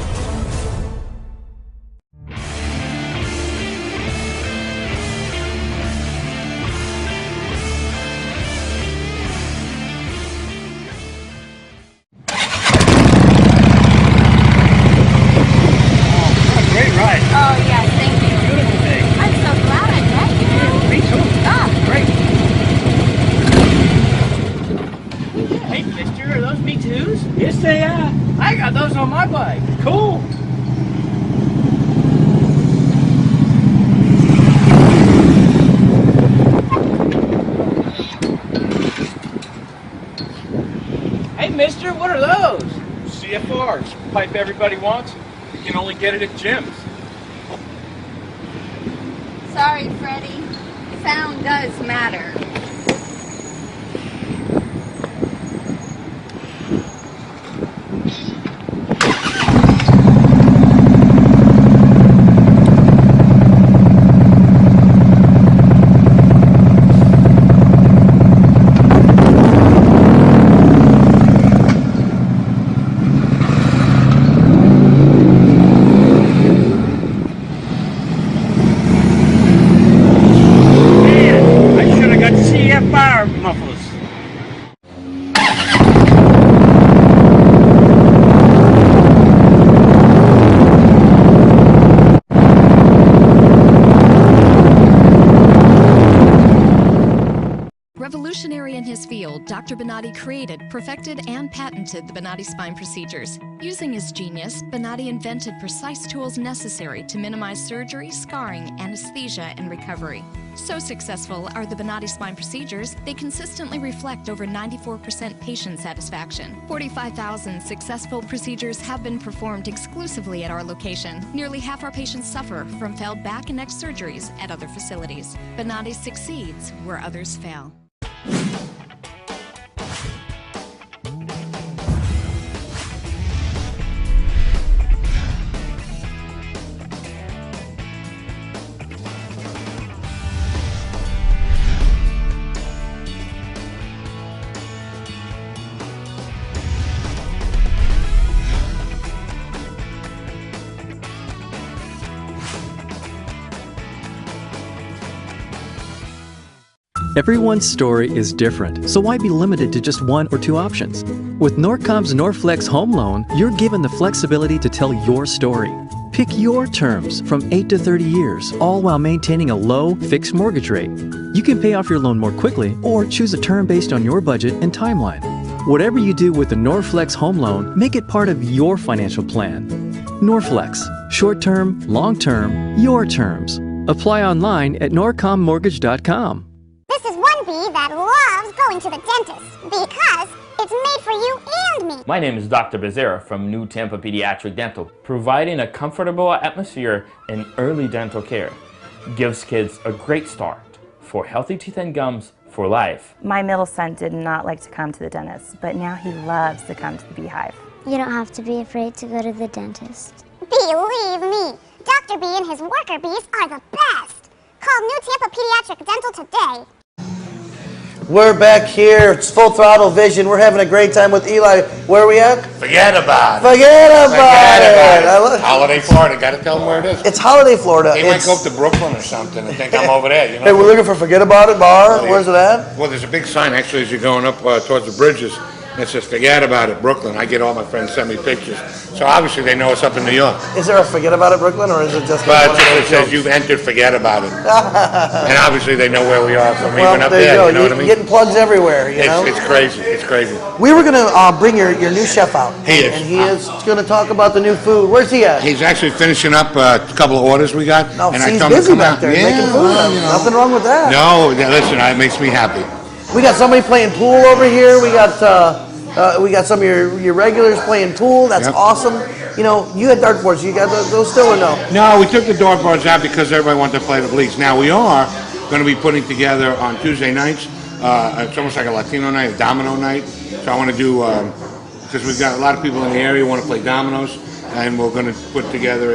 Great ride. Oh, yes, thank you. Beautiful day. I'm so glad I met you. Me too. Ah, Great. Hey, mister, are those Me Too's? Yes, they are. I got those on my bike. Cool. Hey, mister, what are those? CFRs. Pipe everybody wants. You can only get it at gyms. sorry, Freddie. Sound does matter. this field, Dr. Bonatti created, perfected, and patented the Bonatti spine procedures. Using his genius, Bonatti invented precise tools necessary to minimize surgery, scarring, anesthesia, and recovery. So successful are the Bonatti spine procedures, they consistently reflect over 94% patient satisfaction. 45,000 successful procedures have been performed exclusively at our location. Nearly half our patients suffer from failed back and neck surgeries at other facilities. Bonatti succeeds where others fail. Everyone's story is different, so why be limited to just one or two options? With Norcom's Norflex Home Loan, you're given the flexibility to tell your story. Pick your terms from 8 to 30 years, all while maintaining a low, fixed mortgage rate. You can pay off your loan more quickly or choose a term based on your budget and timeline. Whatever you do with the Norflex Home Loan, make it part of your financial plan. Norflex, short-term, long-term, your terms. Apply online at norcommortgage.com. This is one bee that loves going to the dentist because it's made for you and me. My name is Dr. Becerra from New Tampa Pediatric Dental, providing a comfortable atmosphere in early dental care. Gives kids a great start for healthy teeth and gums for life. My middle son did not like to come to the dentist, but now he loves to come to the Beehive. You don't have to be afraid to go to the dentist. Believe me, Dr. B and his worker bees are the best. Call New Tampa Pediatric Dental today. We're back here. It's Full Throttle Vision. We're having a great time with Eli. Where are we at? Forget about it. Forget about it. Holiday Florida. Got to tell them where it is. It's Holiday Florida. They might go up to Brooklyn or something and think I'm over there. You know? Hey, we're looking for Forget About It Bar. Where's it at? Well, there's a big sign actually as you're going up towards the bridges. And it says, Forget About It, Brooklyn. I get all my friends send me pictures. So obviously they know us up in New York. Is there a Forget About It Brooklyn, or is it just... But it says you've entered Forget About It. And obviously they know where we are from even up there. You know what I mean? Getting plugs everywhere, you know? It's crazy. It's crazy. We were going to bring your new chef out. He is. And he is going to talk about the new food. Where's he at? He's actually finishing up a couple of orders we got. No, and he's I told him busy to come back out. there making food. Well, you know. Nothing wrong with that. No, listen, it makes me happy. We got somebody playing pool over here. We got some of your regulars playing pool. That's awesome. You know, you had dartboards. You got those still or no? No, we took the dartboards out because everybody wanted to play the leagues. Now we are going to be putting together on Tuesday nights. It's almost like a Latino night, a domino night. So I want to do because we've got a lot of people in the area who want to play dominoes, and we're going to put together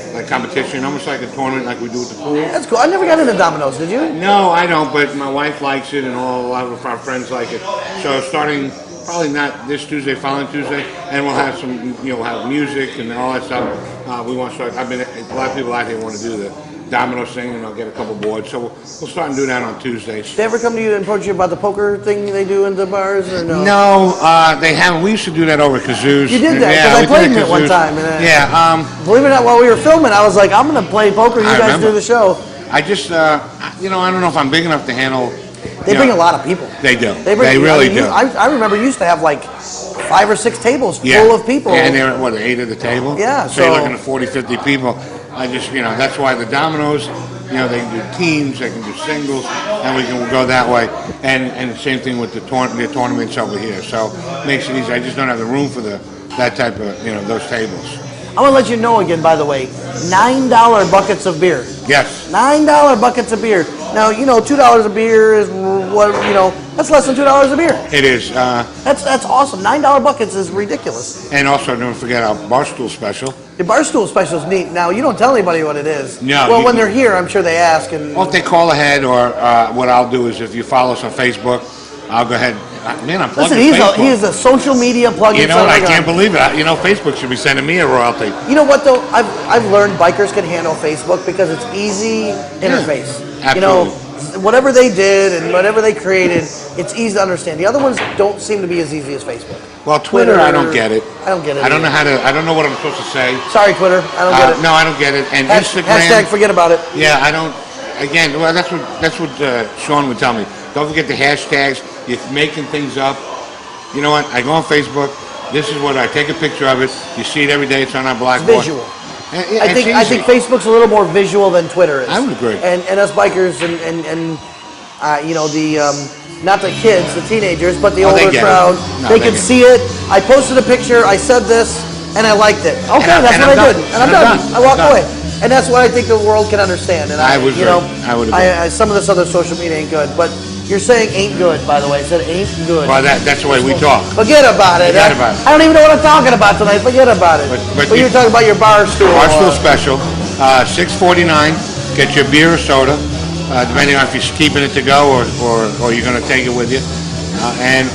a competition, almost like a tournament, like we do with the pool. That's cool. I never got into dominoes. Did you? No, I don't. But my wife likes it, and a lot of our friends like it. So starting. Probably not this Tuesday, following Tuesday, and we'll have some, you know, have music and all that stuff. We want to start. A lot of people out here want to do the domino thing, and I'll get a couple boards. So we'll start and do that on Tuesdays. Did they ever come to you and approach you about the poker thing they do in the bars, or no? No, they haven't. We used to do that over at Kazoos. You did that because I played it one time. And believe it or not, while we were filming, I was like, I'm going to play poker. You guys do the show. I just, you know, I don't know if I'm big enough to handle. They bring a lot of people. They do. They really do. I remember you used to have like 5 or 6 tables full of people. Yeah, and they're at, 8 at the table? Yeah. So you're looking at 40, 50 people. I just, you know, that's why the dominoes, you know, they can do teams, they can do singles, and we can go that way. And the same thing with the tournaments over here. So it makes it easy. I just don't have the room for that type of, you know, those tables. I want to let you know again, by the way, $9 buckets of beer. Yes. $9 buckets of beer. Now, you know, $2 a beer is what, you know, that's less than $2 a beer. It is. That's awesome. $9 buckets is ridiculous. And also, don't forget our Barstool special. The Barstool special is neat. Now, you don't tell anybody what it is. No. Well, when they're here, I'm sure they ask. Well, if they call ahead, or what I'll do is if you follow us on Facebook, I'll go ahead. Man, I'm plugging Facebook. He is a social media plug-in. You know what? I can't believe it. You know, Facebook should be sending me a royalty. You know what, though? I've learned bikers can handle Facebook because it's easy interface. Absolutely. You know, whatever they did and whatever they created, it's easy to understand. The other ones don't seem to be as easy as Facebook. Well, Twitter, I don't get it. I don't get it. I don't know how to. I don't know what I'm supposed to say. Sorry, Twitter. I don't get it. No, I don't get it. And Instagram. Hashtag forget about it. Yeah, I don't. Again, well, that's what Sean would tell me. Don't forget the hashtags. You're making things up. You know what? I go on Facebook. This is what I take a picture of it. You see it every day. It's on our blackboard. Visual. Yeah, I think Facebook's a little more visual than Twitter is. I would agree. And us bikers and you know, the not the kids, the teenagers, but the older crowd, they can see it. I posted a picture. I said this, and I liked it. Okay, that's what I did, and I'm done. I walked away, and that's what I think the world can understand. And I would agree. Some of this other social media ain't good, but. You're saying ain't good, by the way. I said ain't good. Well, that's the way we talk. Forget about it. Forget about it. I don't even know what I'm talking about tonight. Forget about it. But you're talking about your bar stool. Bar stool special, $6.49. Get your beer or soda, depending on if you're keeping it to go or you're going to take it with you. And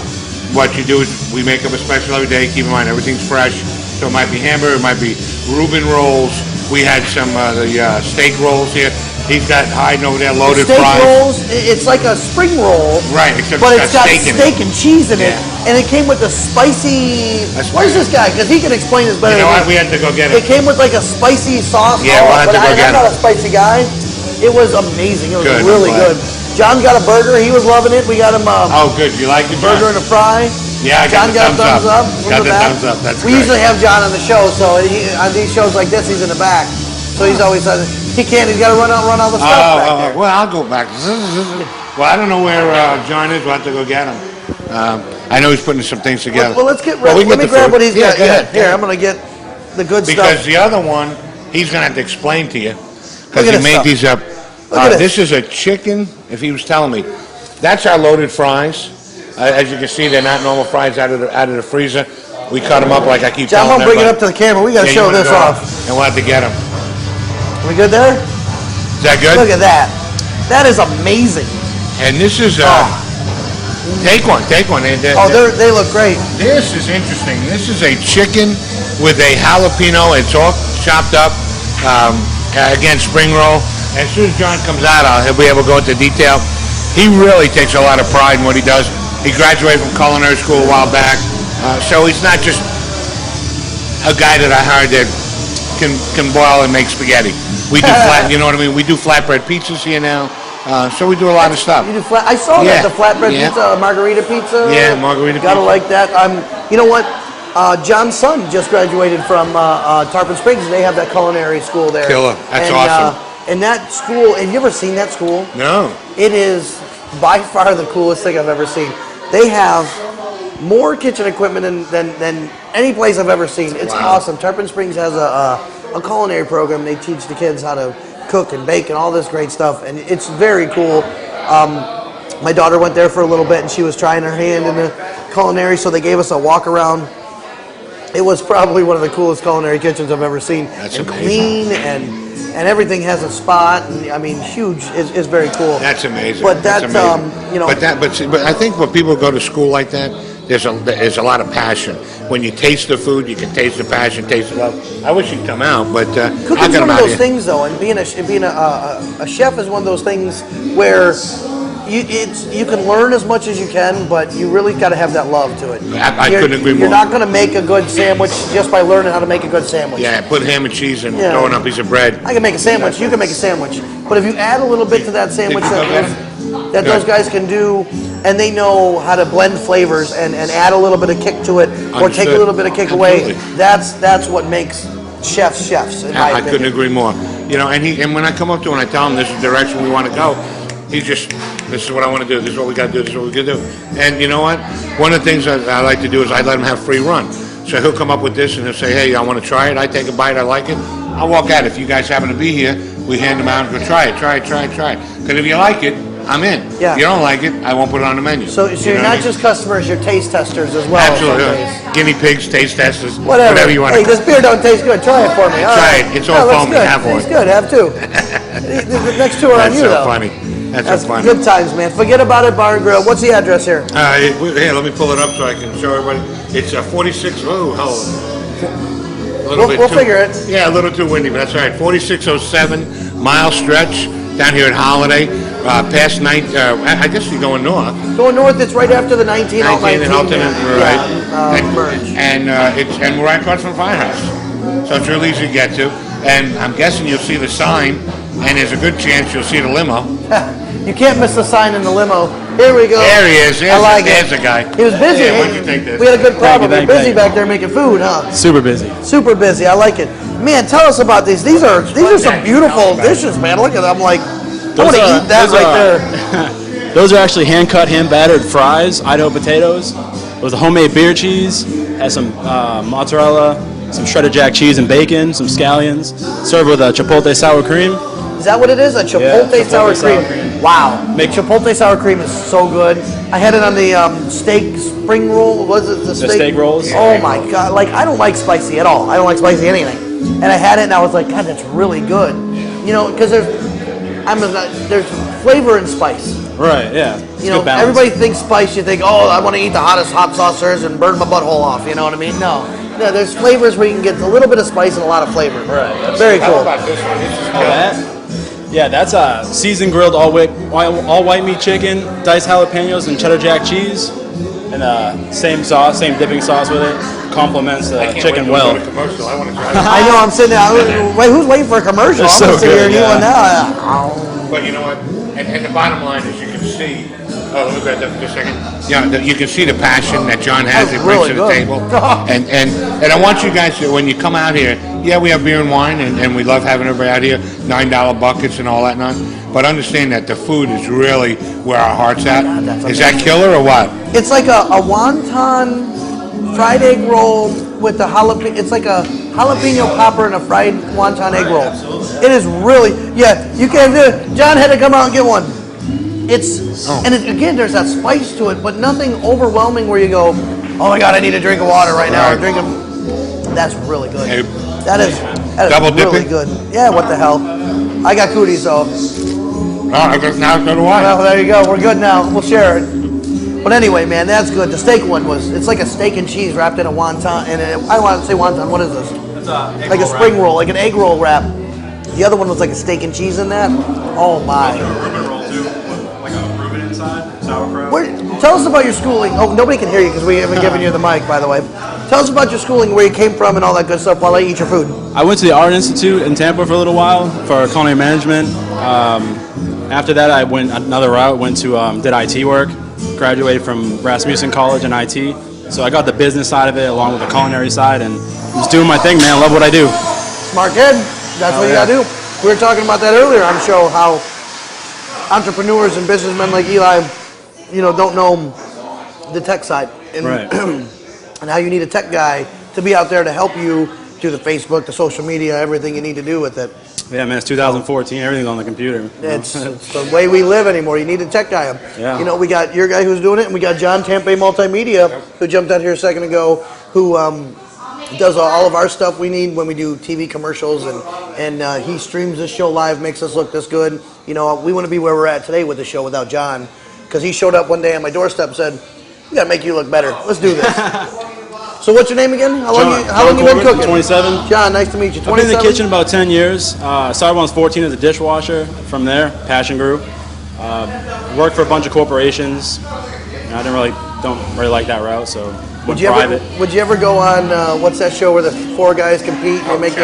what you do is we make up a special every day. Keep in mind, everything's fresh. So it might be hamburger, it might be Reuben rolls. We had some the steak rolls here. He's got hiding over there, loaded steak fries. Rolls, it's like a spring roll. Right, except but it's got steak and cheese in it. Yeah. And it came with a spicy... Where's this guy? Because he can explain this better You know than what? We had to go get It it. came with like a spicy sauce. Yeah, we'll have to go get I'm not a spicy guy. It was amazing. It was Good, really good. John's got a burger. He was loving it. We got him oh, good. You like the burger and a fry. Yeah, I John got a thumbs up. Got the thumbs up. That's we great. usually have John on the show, so on these shows like this, he's in the back. So he's always he can't. He's got to run all the stuff back there. Well, I'll go back. Well, I don't know where John is. We'll have to go get him. I know he's putting some things together. Well, let's get ready. Let me grab what he's got. Go ahead. Here, I'm going to get the good stuff. Because the other one, he's going to have to explain to you. Because he made these up. This is a chicken, if he was telling me. That's our loaded fries. As you can see, they're not normal fries out of the freezer. We cut them up like I keep telling John, bring it up to the camera. We got to show this off. And we'll have to get them. We good there? Is that good? Look at that. That is amazing. And this is take one. They look great. This is interesting. This is a chicken with a jalapeno. It's all chopped up. Again, spring roll. As soon as John comes out, he'll be able to go into detail. He really takes a lot of pride in what he does. He graduated from culinary school a while back, so he's not just a guy that I hired that can boil and make spaghetti. We do you know what I mean? We do flatbread pizzas here now, so we do a lot of stuff. You do I saw that, the flatbread pizza, margarita pizza. Yeah, margarita pizza. Gotta like that. You know what? John's son just graduated from Tarpon Springs. They have that culinary school there. Killer. That's awesome. And that school, have you ever seen that school? No. It is by far the coolest thing I've ever seen. They have more kitchen equipment than any place I've ever seen. It's awesome. Tarpon Springs has a culinary program. They teach the kids how to cook and bake and all this great stuff, and it's very cool. My daughter went there for a little bit, and she was trying her hand in the culinary, so they gave us a walk around. It was probably one of the coolest culinary kitchens I've ever seen. That's and amazing. Clean and everything has a spot, and I mean, huge. It's very cool. That's amazing. But that's you know. But I think when people go to school like that, there's a lot of passion. When you taste the food, you can taste the passion, taste the love. I wish you'd come out, but cooking's one of those things, though, and being a chef is one of those things where you can learn as much as you can, but you really got to have that love to it. I couldn't agree more. You're not going to make a good sandwich just by learning how to make a good sandwich. Yeah, put ham and cheese and throw in a piece of bread. I can make a sandwich. You can make a sandwich. But if you add a little bit to that sandwich that those guys can do, and they know how to blend flavors and add a little bit of kick to it, or take a little bit of kick away, that's what makes chefs in my opinion. I couldn't agree more. You know, and when I come up to him and I tell him this is the direction we want to go, he's just, this is what I want to do, this is what we got to do, this is what we got to do. And you know what? One of the things I like to do is I let him have free run. So he'll come up with this and he'll say, hey, I want to try it. I take a bite, I like it. I'll walk out. If you guys happen to be here, we hand them out and go try it. Because if you like it, I'm in. Yeah. If you don't like it, I won't put it on the menu. So you're not just customers, you're taste testers as well. Absolutely. Guinea pigs, taste testers, whatever you want. Hey, this beer don't taste good. Try it for me. Try it. It's all foamy. Have one. It's good. Have two. The next two are on you, though. That's so funny. That's so funny. Good times, man. Fuhgeddaboutit Bar Grill. What's the address here? Here, let me pull it up so I can show everybody. It's 46. Oh, hell. We'll figure it. Yeah, a little too windy, but that's all right. 4607 mile stretch down here at Holiday. Past 9. I guess you're going north. Going north. It's right after the 19 and alternate, right? Merge. And we're right across from the firehouse, so it's real easy to get to. And I'm guessing you'll see the sign, and there's a good chance you'll see the limo. You can't miss the sign in the limo. Here we go. There he is. I like There's it. a guy. He was busy. Yeah, why'd you take this? We had a good problem. Thank We're you, busy thank you. back there making food, huh? Super busy. Super busy. I like it. Man, tell us about these. These are some beautiful dishes, man. Look at them. I'm like, I want to eat that right there. Those are actually hand-cut, hand-battered fries, Idaho potatoes. With a homemade beer cheese, has some mozzarella, some shredded jack cheese and bacon, some scallions. Served with a chipotle sour cream. Is that what it is? A chipotle, sour cream. Wow. Chipotle sour cream is so good. I had it on the steak spring roll. Was it the steak rolls? Oh my God. Like, I don't like spicy at all. I don't like spicy anything. And I had it and I was like, God, that's really good. You know, because there's flavor and spice. Right, yeah. It's You know, good balance. everybody thinks spice. You think, oh, I want to eat the hottest hot saucers and burn my butthole off. You know what I mean? No. There's flavors where you can get a little bit of spice and a lot of flavor. Right. Very cool. How about this one? This is good. That? Yeah, that's a seasoned grilled all white meat chicken, diced jalapenos, and cheddar jack cheese. And same sauce, same dipping sauce with it. Complements the chicken well. Commercial. I want to try I know, I'm sitting there. Wait, who's waiting for a commercial? It's I'm going so to sit here and good, eat one yeah. now. But you know what? And the bottom line is you can see. Oh, let me grab that for just a second. Yeah, you can see the passion that John has. That brings to the table. And I want you guys to, when you come out here, yeah, we have beer and wine, and we love having everybody out here. $9 buckets and all that nonsense. But understand that the food is really where our heart's at. Is that killer or what? It's like a wonton fried egg roll with the jalapeno. It's like a jalapeno popper and a fried wonton egg roll. It is really, yeah, you can't do it. John had to come out and get one. Again, there's that spice to it, but nothing overwhelming where you go, oh my God, I need a drink of water right now. Or drink That's really good. Hey, that is double really dipping? good. Yeah, what the hell? I got cooties though. Now so do I. Well, there you go. We're good now. We'll share it. But anyway, man, that's good. The steak one it's like a steak and cheese wrapped in a wonton. And I want to say wonton. What is this? It's like a spring roll, like an egg roll wrap. The other one was like a steak and cheese in that. Oh my. Reuben roll too, like a Reuben inside, sauerkraut. Tell us about your schooling. Oh, nobody can hear you because we haven't given you the mic, by the way. Tell us about your schooling, where you came from, and all that good stuff while I eat your food. I went to the Art Institute in Tampa for a little while for culinary management. After that, I went another route. Went to did IT work. Graduated from Rasmussen College in IT. So I got the business side of it along with the culinary side, and just doing my thing, man. I love what I do. Smart kid. That's what you gotta do. We were talking about that earlier on the show, how entrepreneurs and businessmen like Eli, don't know the tech side, and, and how you need a tech guy to be out there to help you do the Facebook, the social media, everything you need to do with it. Yeah, man, it's 2014. Everything's on the computer. It's the way we live anymore. You need a tech guy. Yeah. We got your guy who's doing it, and we got John Tampa Multimedia, who jumped out here a second ago, who does all of our stuff we need when we do TV commercials, and he streams this show live, makes us look this good. We want to be where we're at today with the show without John, because he showed up one day on my doorstep and said, "We gotta make you look better. Let's do this." So what's your name again? How long you been cooking? 27. John, nice to meet you. 27? I've been in the kitchen about 10 years. Started when I was 14 as a dishwasher. From there, passion grew. Worked for a bunch of corporations. I don't really like that route, so went private. Would you ever go on what's that show where the four guys compete and they make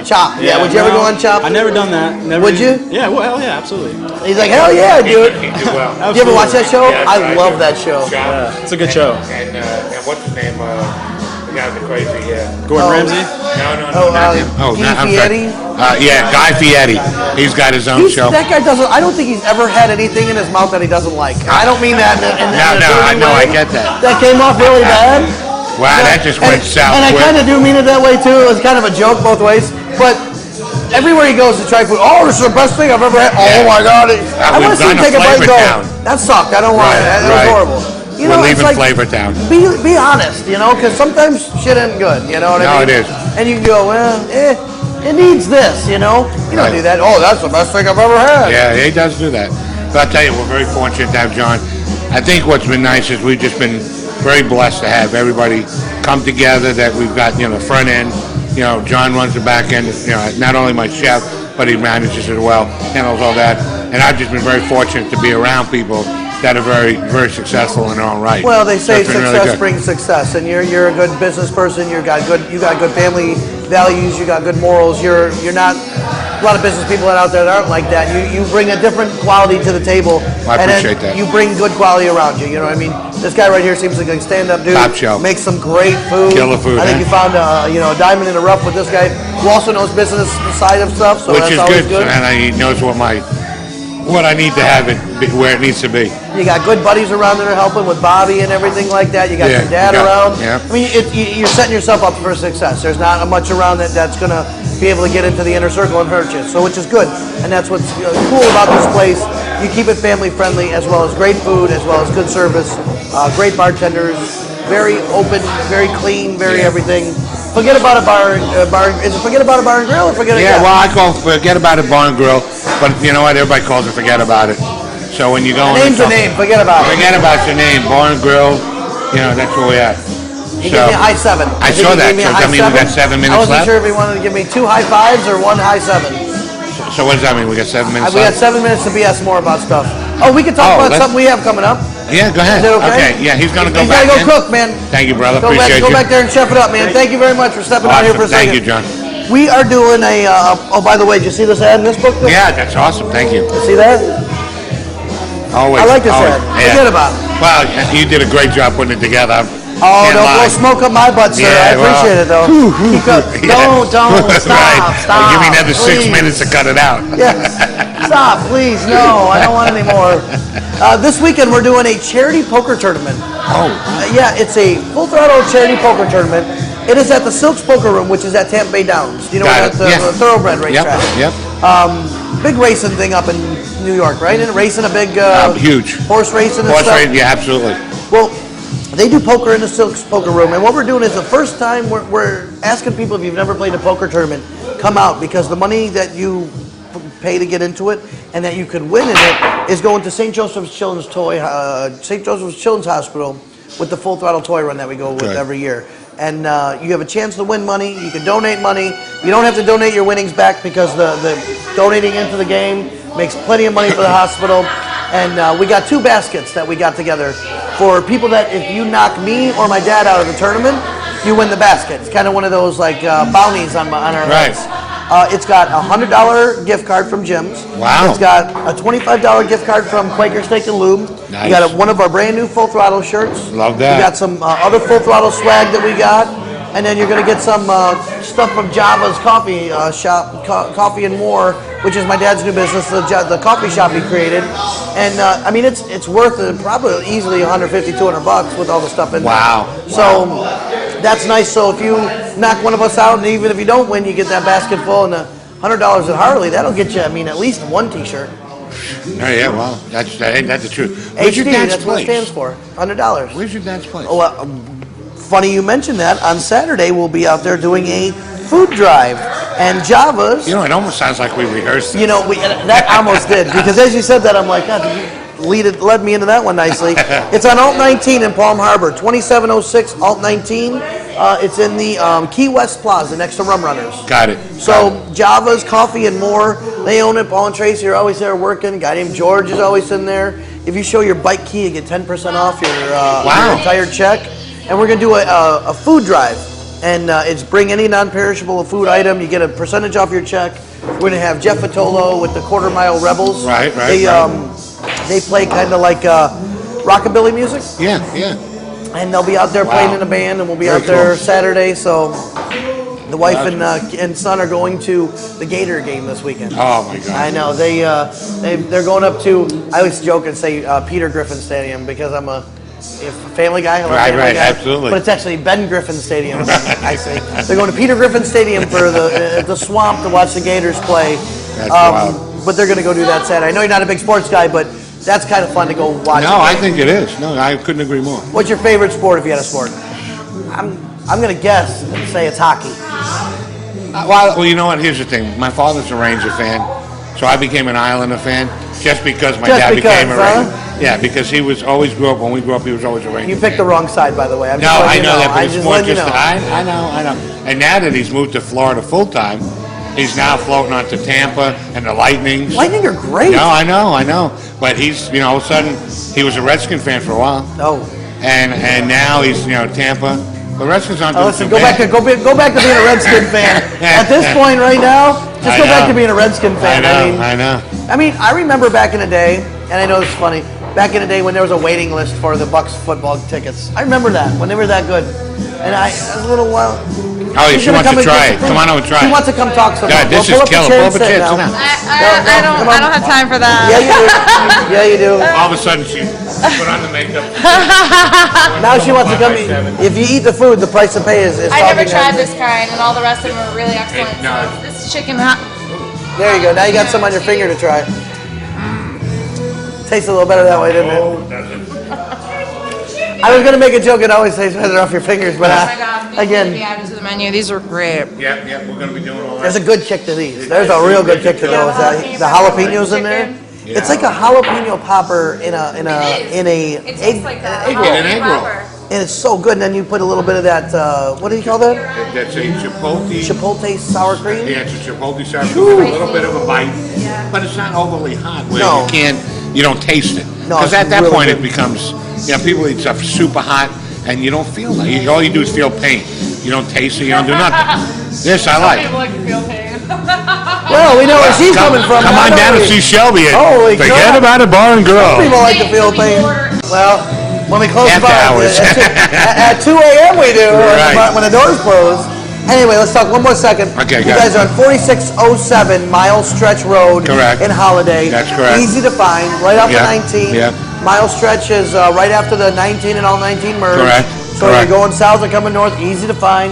Chop? Yeah. Would you ever go on Chop? I never done that. Never. Would you? Yeah. Well, yeah, absolutely. He's like, hell yeah, I do it. He'd do well. Did you ever watch that show? Yes, I love that show. Yeah, it's a good show. And what's his name? The guy with the crazy hair. Gordon Ramsay? No, not him. Guy Fieri? Yeah, Guy Fieri. He's got his own show. That guy doesn't. I don't think he's ever had anything in his mouth that he doesn't like. I don't mean that. I get that. That came off really bad. Wow, that just went south. And I kind of do mean it that way too. It was kind of a joke both ways. But everywhere he goes to try food, oh, this is the best thing I've ever had. Oh my God! I want to see him take a bite and go, that sucked. I don't want it. That was horrible. We're leaving Flavor Town. Be honest, because sometimes shit isn't good. You know what I mean? No, it is. And you can go, well, it needs this. You don't do that. Oh, that's the best thing I've ever had. Yeah, he does do that. But I'll tell you, we're very fortunate to have John. I think what's been nice is we've just been very blessed to have everybody come together. That we've got the front end. John runs the back end. Not only my chef, but he manages it well, handles all that. And I've just been very fortunate to be around people that are very, very successful in their own right. Well, they say So it's been success really good. brings success, and you're a good business person. You got good family values. You got good morals. You're not a lot of business people out there that aren't like that. You bring a different quality to the table. I and appreciate then that. You bring good quality around you. You know what I mean? This guy right here seems like a stand-up dude. Top shelf. Makes some great food. Killer food, I think huh? you found a diamond in the rough with this guy, who also knows business side of stuff. So Which that's is always good, and he knows what I need to have it where it needs to be. You got good buddies around that are helping with Bobby and everything like that. You got your dad around. Yeah. I mean, you're setting yourself up for success. There's not much around that's going to be able to get into the inner circle and hurt you. So, which is good. And that's what's cool about this place. You keep it family friendly, as well as great food, as well as good service, great bartenders, very open, very clean, very everything. Forget about a bar. Is it Forget About a Bar and Grill or Forget? Yeah, well, I call Forget About It Bar and Grill, but you know what? Everybody calls it Forget About It. So when you go, name's a name. Forget about it. Forget about your name, Bar and Grill. You know that's where we at. He gave me a high 7. I saw that. So that means we got 7 minutes I wasn't left. sure if he wanted to give me 2 high 5s or 1 high 7. So what does that mean? We got 7 minutes We got left. 7 minutes to BS more about stuff. Oh, we can talk about something we have coming up. Yeah, go ahead. Is that okay? Yeah, he's gonna go He's back. gotta go in. cook, man. Thank you, brother. Go Appreciate back you. there and chef it up, man. Thank you very much for stepping out here for a second. Thank you, John. We are doing a. Oh, by the way, did you see this ad in this book? Yeah, that's awesome. Thank you. See that? Always. I like this always. ad. Forget about it. Well, you did a great job putting it together. Oh, Can't don't lie. blow smoke up my butt, sir. I appreciate it, though. Keep going. Don't. Stop. Stop. Give me another 6 please. minutes to cut it out. Yeah. Stop, please. No, I don't want any more. This weekend, we're doing a charity poker tournament. Oh. Yeah, it's a full throttle charity poker tournament. It is at the Silks Poker Room, which is at Tampa Bay Downs. You know, at the Thoroughbred racetrack. Yep. Big racing thing up in New York, right? And racing a big huge horse racing and horse stuff. racing. Yeah, absolutely. Well, they do poker in the Silks Poker Room, and what we're doing is the first time we're asking people, if you've never played a poker tournament, come out, because the money that you pay to get into it and that you could win in it is going to St. Joseph's Children's Hospital with the Full Throttle Toy Run that we go with every year. And you have a chance to win money. You can donate money. You don't have to donate your winnings back, because the donating into the game makes plenty of money for the hospital. And we got 2 baskets that we got together for people that, if you knock me or my dad out of the tournament, you win the basket. It's kind of one of those like bounties on our heads. It's got a $100 gift card from Jim's. Wow. It's got a $25 gift card from Quaker Steak and Lube. Nice. You got one of our brand new Full Throttle shirts. Love that. We got some other Full Throttle swag that we got. And then you're going to get some stuff from Java's coffee shop, Coffee and More, which is my dad's new business, the coffee shop he created. And I mean, it's worth probably easily $150, $200 with all the stuff in there. Wow. So that's nice. So if you knock one of us out, and even if you don't win, you get that basket full and $100 at Harley. That'll get you, I mean, at least 1 T-shirt. Oh yeah, well, that's the truth. Where's your HD, dad's that's what it place? stands for. $100. Where's your dad's place? Oh, funny you mentioned that. On Saturday, we'll be out there doing a food drive. And Java's... You know, it almost sounds like we rehearsed it. You know, that almost did. Because as you said that, I'm like, God, you led me into that one nicely. It's on Alt 19 in Palm Harbor, 2706 Alt 19. It's in the Key West Plaza next to Rum Runners. Got it. So Java's Coffee and More, they own it. Paul and Tracy are always there working. A guy named George is always in there. If you show your bike key, you get 10% off your entire check. And we're going to do a food drive. And it's bring any non-perishable food item. You get a percentage off your check. We're going to have Jeff Fatolo with the Quarter Mile Rebels. Right. They play kind of like rockabilly music. Yeah. And they'll be out there playing in a band, and we'll be out there Saturday. So the wife and son are going to the Gator game this weekend. Oh my God! I know they're going up to. I always joke and say Peter Griffin Stadium, because I'm a family guy. Right, absolutely. But it's actually Ben Griffin Stadium. I say they're going to Peter Griffin Stadium for the Swamp to watch the Gators play. That's wild. But they're going to go do that Saturday. I know you're not a big sports guy, but that's kind of fun to go watch. No, I think it is. No, I couldn't agree more. What's your favorite sport if you had a sport? I'm going to guess and say it's hockey. Well, you know what? Here's the thing. My father's a Ranger fan, so I became an Islander fan just because my dad became a Ranger. Yeah, because he was always grew up. When we grew up, he was always a Ranger. You picked the wrong side, by the way. I know that, but it's more just I know. And now that he's moved to Florida full time, he's now floating on to Tampa and the Lightnings. Lightning are great. No, I know. But he's, all of a sudden, he was a Redskin fan for a while. Oh. And now he's, Tampa. The Redskins aren't Oh, doing listen, too go back to being a Redskin fan. At this point right now, just go back to being a Redskin fan. I know. I mean, I remember back in the day, and I know it's funny, back in the day when there was a waiting list for the Bucks football tickets. I remember that, when they were that good. And I was a little while. Oh, yeah, she wants to try it. Come on over and try it. She wants to come talk to me. God, this is killer. Pull up a chair. Sit down. I don't have time for that. Yeah, you do. Yeah, you do. All of a sudden, she put on the makeup. Now she wants to come. If you eat the food, the price to pay is I never tried this kind, and all the rest of them are really excellent. So this is chicken hot. There you go. Now you got some on your finger to try. Tastes a little better that way, didn't it? I was going to make a joke and always tastes better off your fingers, but again. The items to the menu. These are great. Yeah, we're going to be doing all that. There's a good kick to these. There's a real good kick to those. The jalapenos in there. Yeah. It's like a jalapeno popper in a It tastes like that. In an egg roll. And it's so good. And then you put a little bit of that. What do you call that? That's a chipotle. Chipotle sour cream. Yeah, it's a chipotle sour cream. A little bit of a bite, but it's not overly hot. Where you don't taste it. Because at that point it becomes, people eat stuff super hot, and you don't feel that. All you do is feel pain. You don't taste it. You don't do nothing. This I like. People like to feel pain. Well, we know where she's coming from. Come on down and see Shelby. Holy Fuhgeddaboutit Bar and Grill. Some people like to feel pain. Well, when we close the After bar hours. at 2 a.m. we do Right. when the doors close. Anyway, let's talk one more second. Okay, you guys are on 4607 Mile Stretch Road Correct. in Holiday. That's correct. Easy to find, right off Yeah, the 19. yeah. Mile Stretch is right after the 19 and all 19 merge. Correct, So correct. you're going south or coming north, easy to find.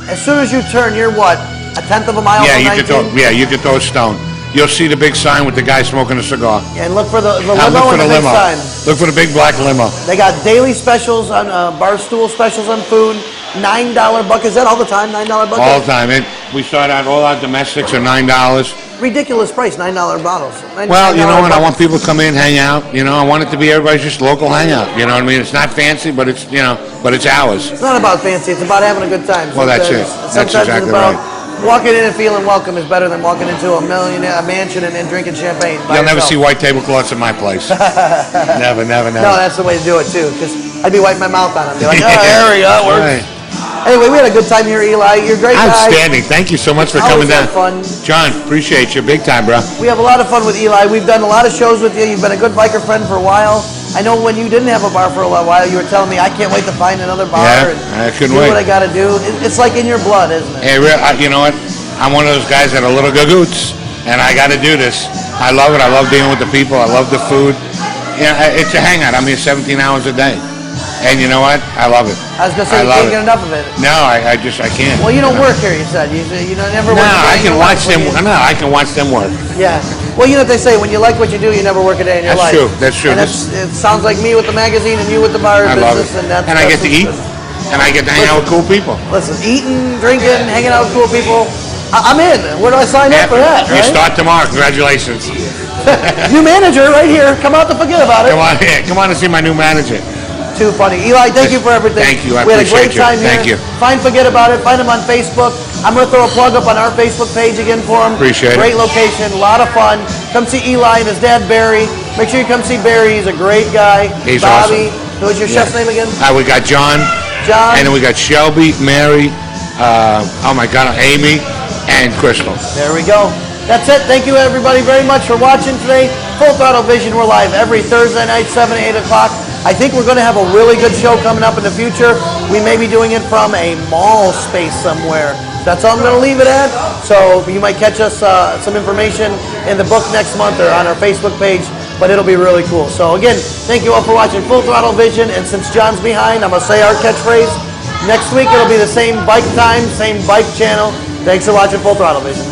As soon as you turn, you're what? A tenth of a mile Yeah, from you 19? could throw a stone. You'll see the big sign with the guy smoking a cigar. And look for the limo Look for and the the big limo. sign. Look for the big black limo. They got daily specials on bar stool specials on food. $9 bucket. Is that all the time? $9 bucket? All the time. We start out, all our domestics are $9. Ridiculous price, $9 bottles. Well, you know what? I $9 want people to come in, hang out. I want it to be everybody's just local hangout. You know what I mean? It's not fancy, but it's but it's ours. It's not about fancy. It's about having a good time. Well, that's it. Sometimes That's it's exactly about right. walking in and feeling welcome is better than walking into a mansion and drinking champagne. by You'll never yourself. see white tablecloths in my place. Never. No, that's the way to do it too. Because I'd be wiping my mouth on it. Be like, oh, there we go, that works. Right. Anyway, we had a good time here, Eli. You're a great guy. Outstanding. Thank you so much for Always coming down. have fun. John, appreciate you big time, bro. We have a lot of fun with Eli. We've done a lot of shows with you. You've been a good biker friend for a while. I know when you didn't have a bar for a while, you were telling me, I can't wait to find another bar Yeah, and I couldn't do wait. what I got to do. It's like in your blood, isn't it? Hey, you know what? I'm one of those guys that are little gagoots, and I got to do this. I love it. I love dealing with the people. I love the food. It's a hangout. I'm here 17 hours a day. And you know what? I love it. I was going to say, you can't get enough of it. No, I can't. Well, you don't work here, you said. You don't never work. No, I can watch them. No, I can watch them work. Yeah. Well, you know what they say, when you like what you do, you never work a day in your life. That's true. And it sounds like me with the magazine and you with the bar I love it. business. And I get to eat, and I get to hang out with cool people. Listen, eating, drinking, hanging out with cool people. I'm in. Where do I sign up for that? You Right? start tomorrow. Congratulations. New manager right here. Come out to forget about it. Come on here. Come on to see my new manager. Too funny. Eli, thank you for everything. Thank you. I We had a great appreciate you. time here. Thank you. Find Forget About It. Find him on Facebook. I'm going to throw a plug up on our Facebook page again for him. Appreciate it. Great location. A lot of fun. Come see Eli and his dad, Barry. Make sure you come see Barry. He's a great guy. He's Bobby. awesome. Who was your chef's name again? We got John. John. And then we got Shelby, Mary, oh my God, Amy, and Crystal. There we go. That's it. Thank you, everybody, very much for watching today. Full Throttle Vision. We're live every Thursday night, 7 to 8 o'clock. I think we're going to have a really good show coming up in the future. We may be doing it from a mall space somewhere. That's all I'm going to leave it at. So you might catch us some information in the book next month or on our Facebook page, but it'll be really cool. So again, thank you all for watching Full Throttle Vision. And since John's behind, I'm going to say our catchphrase. Next week, it'll be the same bike time, same bike channel. Thanks for watching Full Throttle Vision.